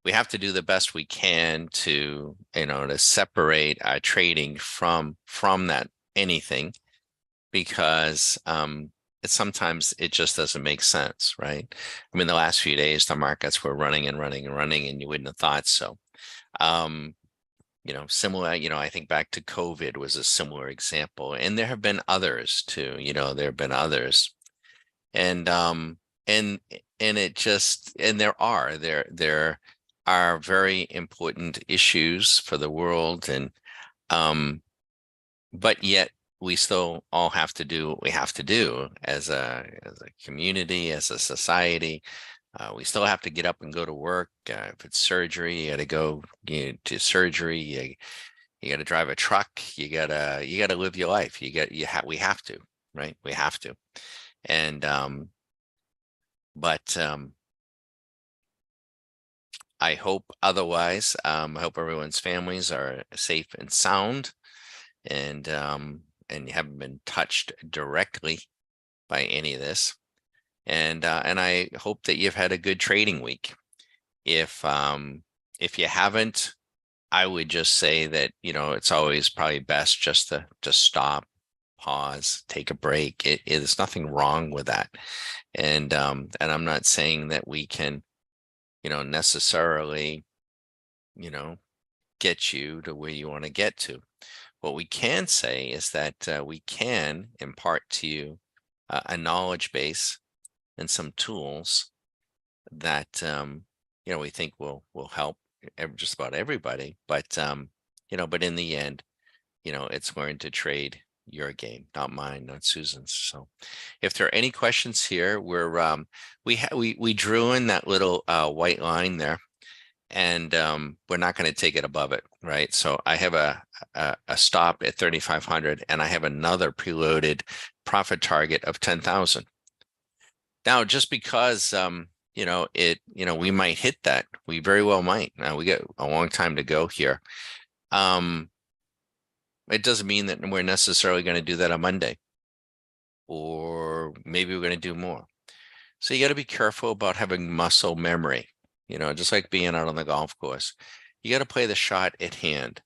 we have to do the best we can to to separate our trading from that anything because sometimes it just doesn't make sense, right? I mean, the last few days the markets were running and running and running, and you wouldn't have thought so. Um, similar, I think back to COVID was a similar example, and there have been others too. There have been others, and and and it just and there are very important issues for the world, and um, but yet we still all have to do what we have to do as a community, as a society. We still have to get up and go to work. If it's surgery, you got to go to surgery. You got to drive a truck. You gotta live your life. We have to, right? We have to. And but I hope otherwise. I hope everyone's families are safe and sound, and you haven't been touched directly by any of this. And I hope that you've had a good trading week. If you haven't, I would just say that, it's always probably best just to stop, pause, take a break. There's nothing wrong with that. And I'm not saying that we can, necessarily, you know, get you to where you want to get to. What we can say is that we can impart to you a knowledge base and some tools that we think will help just about everybody. But in the end, it's learn to trade your game, not mine, not Susan's. So, if there are any questions here, we drew in that little white line there, and we're not going to take it above it, right? So I have a stop at 3,500, and I have another preloaded profit target of 10,000. Now, just because we might hit that, we very well might. Now we got a long time to go here. Um, it doesn't mean that we're necessarily going to do that on Monday, or maybe we're going to do more. So you got to be careful about having muscle memory, just like being out on the golf course. You got to play the shot at hand.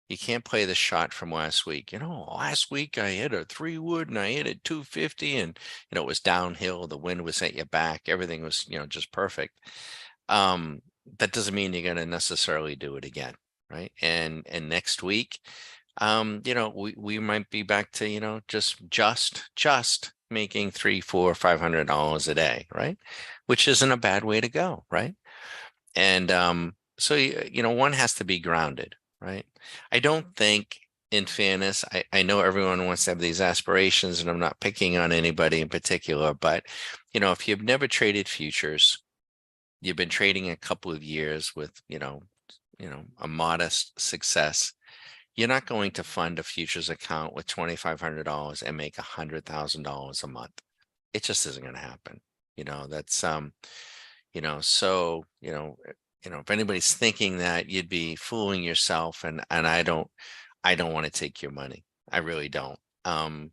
You can't play the shot from last week. Last week I hit a 3-wood and I hit it 250, and it was downhill. The wind was at your back. Everything was, just perfect. That doesn't mean you're going to necessarily do it again, right? And next week, we might be back to, just making $300, $400, $500 a day, right? Which isn't a bad way to go, right? And so one has to be grounded, right? I don't think, in fairness, I know everyone wants to have these aspirations, and I'm not picking on anybody in particular, but if you've never traded futures, you've been trading a couple of years with a modest success, you're not going to fund a futures account with $2,500 and make $100,000 a month. It just isn't going to happen. That's so if anybody's thinking that, you'd be fooling yourself, and I don't want to take your money. I really don't. Um,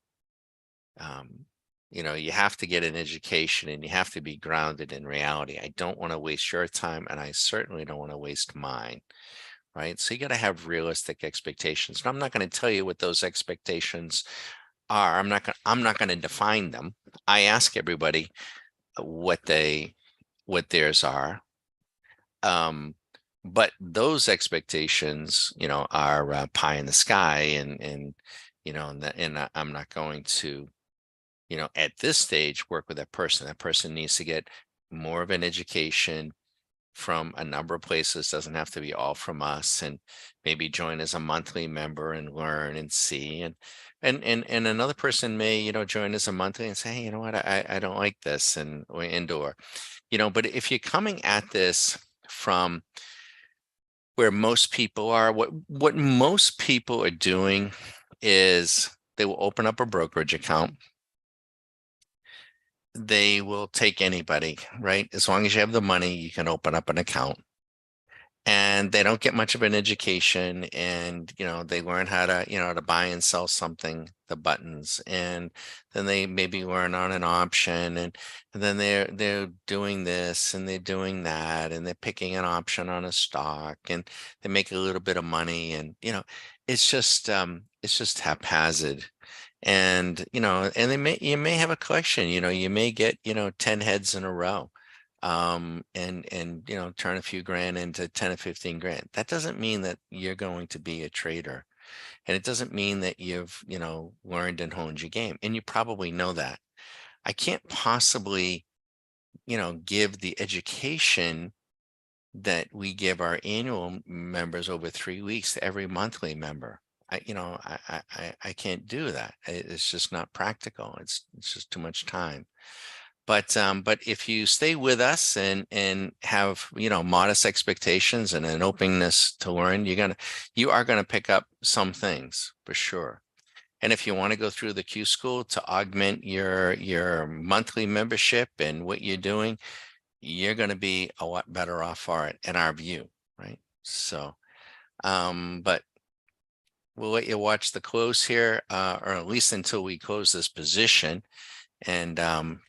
you have to get an education, and you have to be grounded in reality. I don't want to waste your time, and I certainly don't want to waste mine. Right. So you got to have realistic expectations. And I'm not going to tell you what those expectations are. I'm not going to define them. I ask everybody what theirs are. But those expectations, are pie in the sky, and I'm not going to, at this stage, work with that person. That person needs to get more of an education, from a number of places, doesn't have to be all from us, and maybe join as a monthly member and learn and see. And another person may, join as a monthly and say, hey, you know what, I don't like this, and or indoor, but if you're coming at this from where most people are, what most people are doing is they will open up a brokerage account. They will take anybody, right? As long as you have the money, you can open up an account. And they don't get much of an education, and they learn how to to buy and sell something, the buttons, and then they maybe learn on an option, and then they're doing this and they're doing that, and they're picking an option on a stock, and they make a little bit of money, and it's just haphazard. And and you may have a collection, you may get 10 heads in a row, and turn a few grand into 10 or 15 grand. That doesn't mean that you're going to be a trader, and it doesn't mean that you've learned and honed your game, and you probably know that. I can't possibly give the education that we give our annual members over 3 weeks to every monthly member. I can't do that. It's just not practical. It's just too much time. But if you stay with us and have modest expectations and an openness to learn, you are gonna pick up some things for sure. And if you want to go through the Q School to augment your monthly membership and what you're doing, you're going to be a lot better off for it in our view, right? So, but we'll let you watch the close here, or at least until we close this position. And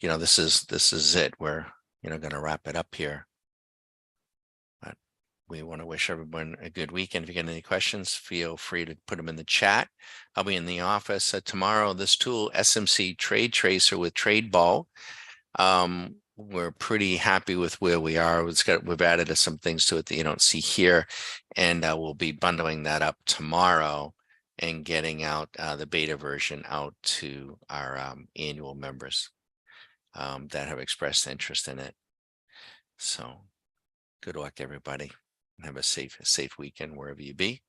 this is it. We're going to wrap it up here. But we want to wish everyone a good weekend. If you get any questions, feel free to put them in the chat. I'll be in the office tomorrow. This tool, SMC Trade Tracer with Trade Ball. We're pretty happy with where we are. We've added some things to it that you don't see here, and we'll be bundling that up tomorrow and getting out the beta version out to our annual members that have expressed interest in it. So good luck, everybody. Have a safe weekend wherever you be.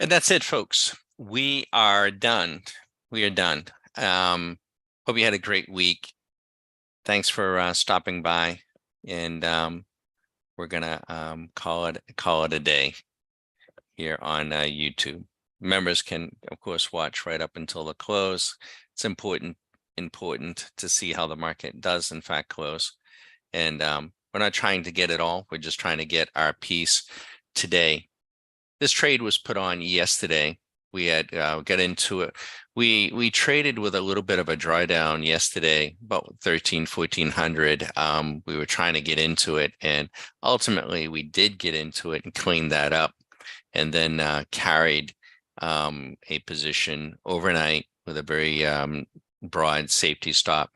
And that's it, folks. We are done. We are done. Hope you had a great week. Thanks for stopping by, and we're gonna call it a day here on YouTube. Members can, of course, watch right up until the close. It's important to see how the market does in fact close. And we're not trying to get it all. We're just trying to get our piece today. This trade was put on yesterday. We had got into it. We traded with a little bit of a drawdown yesterday, about 1400. We were trying to get into it, and ultimately we did get into it and cleaned that up, and then carried a position overnight with a very broad safety stop.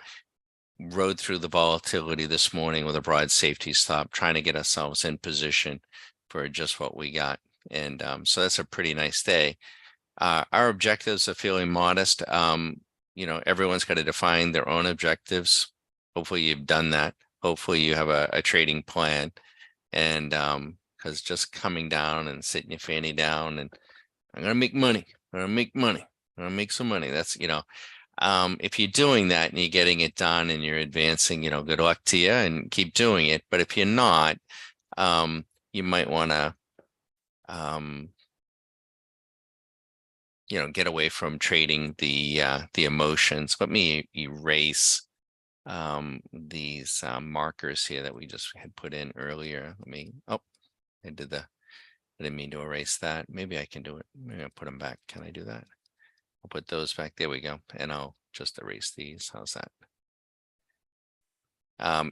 Rode through the volatility this morning with a broad safety stop, trying to get ourselves in position for just what we got. And so that's a pretty nice day. Our objectives are fairly modest. Everyone's got to define their own objectives. Hopefully you've done that. Hopefully you have a trading plan. And because just coming down and sitting your fanny down and I'm gonna make money. I'm gonna make money. I'm gonna make some money. That's, if you're doing that and you're getting it done and you're advancing, good luck to you and keep doing it. But if you're not, you might want to, get away from trading the emotions. Let me erase these markers here that we just had put in earlier. I didn't mean to erase that. Maybe I can do it. Maybe I'll put them back. Can I do that? I'll put those back. There we go. And I'll just erase these. How's that?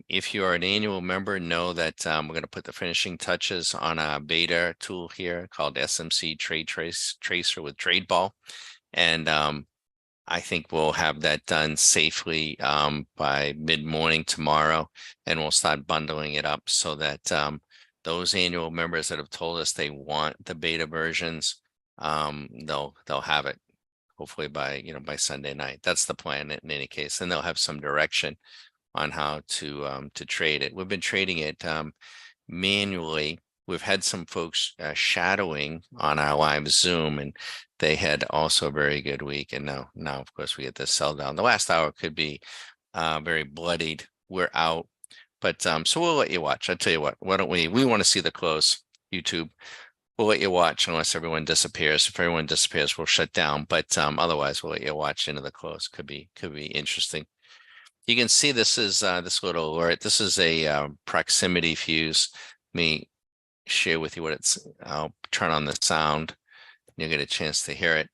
If you're an annual member, know that we're going to put the finishing touches on a beta tool here called SMC Trade Tracer with TradeBall. And I think we'll have that done safely by mid-morning tomorrow, and we'll start bundling it up so that those annual members that have told us they want the beta versions, they'll have it hopefully by Sunday night. That's the plan in any case, and they'll have some direction on how to trade it. We've been trading it manually. We've had some folks shadowing on our live Zoom, and they had also a very good week. And now of course we get this sell down. The last hour could be very bloodied. We're out, but so we'll let you watch. I tell you what, why don't we want to see the close. YouTube, we'll let you watch unless everyone disappears. If everyone disappears, we'll shut down. But otherwise, we'll let you watch into the close. Could be interesting. You can see this is this little alert. This is a proximity fuse. Let me share with you what it's. I'll turn on the sound. You'll get a chance to hear it.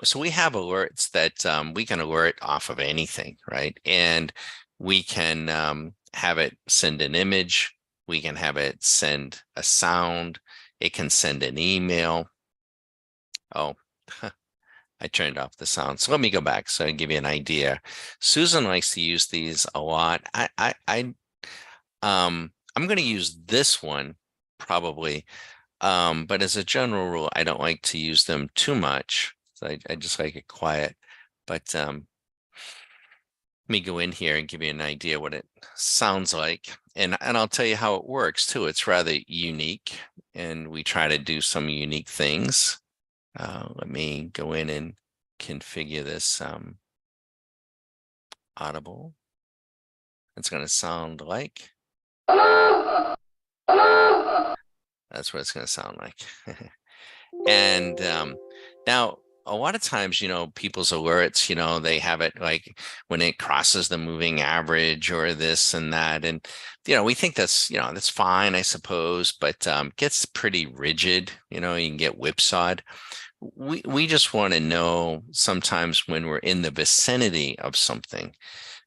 So we have alerts that we can alert off of anything, right? And we can have it send an image. We can have it send a sound. It can send an email. Oh, I turned off the sound. So let me go back so I can give you an idea. Susan likes to use these a lot. I'm going to use this one probably. But as a general rule, I don't like to use them too much. So I just like it quiet. But let me go in here and give you an idea what it sounds like. And I'll tell you how it works too. It's rather unique, and we try to do some unique things. Let me go in and configure this audible. It's going to sound like. That's what it's going to sound like. And now a lot of times, people's alerts, they have it like when it crosses the moving average or this and that. And, we think that's fine, I suppose, but gets pretty rigid, you can get whipsawed. We just want to know sometimes when we're in the vicinity of something,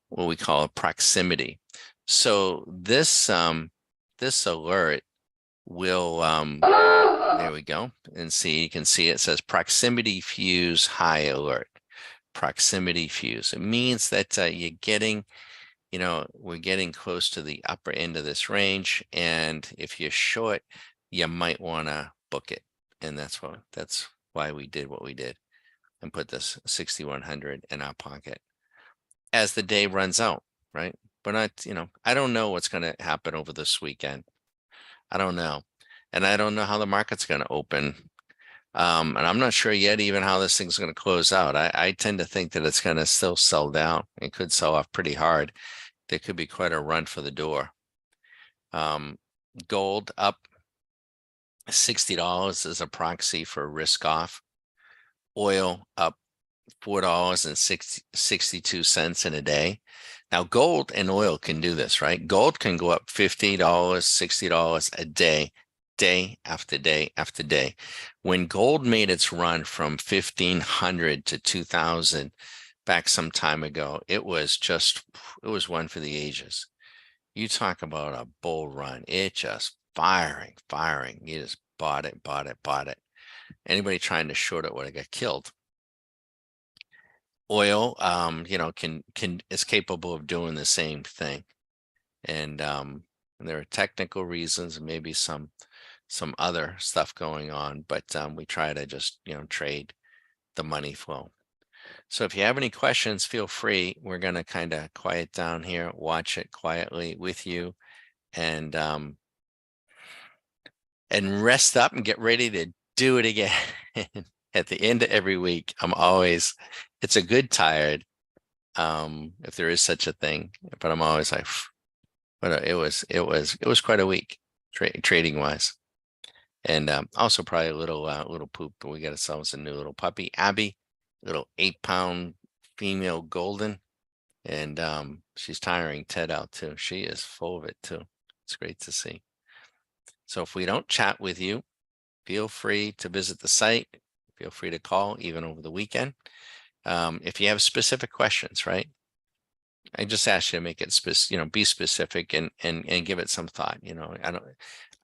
what we call a proximity. So this alert will there we go, and you can see it says proximity fuse high alert. Proximity fuse. It means that you're getting, we're getting close to the upper end of this range, and if you're short, you might want to book it. And that's why we did what we did and put this 6100 in our pocket as the day runs out, right? But I don't know what's going to happen over this weekend. I don't know. And I don't know how the market's going to open. And I'm not sure yet even how this thing's going to close out. I tend to think that it's going to still sell down. It could sell off pretty hard. There could be quite a run for the door. Um, Gold up $60 is a proxy for risk off. Oil up $4.62 in a day. Now, gold and oil can do this, right? Gold can go up $50, $60 a day, day after day after day. When gold made its run from 1500 to 2000 back some time ago, it was one for the ages. You talk about a bull run, it just firing, firing. You just bought it, bought it, bought it. Anybody trying to short it would have got killed. Oil, can is capable of doing the same thing. And there are technical reasons and maybe some other stuff going on, but we try to just, trade the money flow. So if you have any questions, feel free. We're going to kind of quiet down here, watch it quietly with you, and rest up and get ready to do it again. At the end of every week, it's a good tired, if there is such a thing, but I'm always like, but it was quite a week trading wise. And also probably a little poop, but we got ourselves a new little puppy, Abby, little 8-pound female golden. And she's tiring Ted out too. She is full of it too. It's great to see. So if we don't chat with you, feel free to visit the site. Feel free to call even over the weekend. If you have specific questions, right? I just ask you to make it be specific and give it some thought.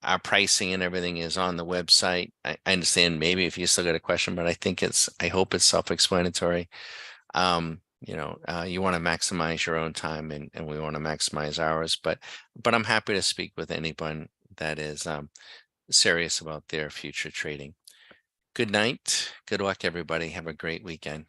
Our pricing and everything is on the website. I understand maybe if you still got a question, but I hope it's self-explanatory. You want to maximize your own time and we want to maximize ours, but I'm happy to speak with anyone that is serious about their future trading. Good night. Good luck, everybody. Have a great weekend.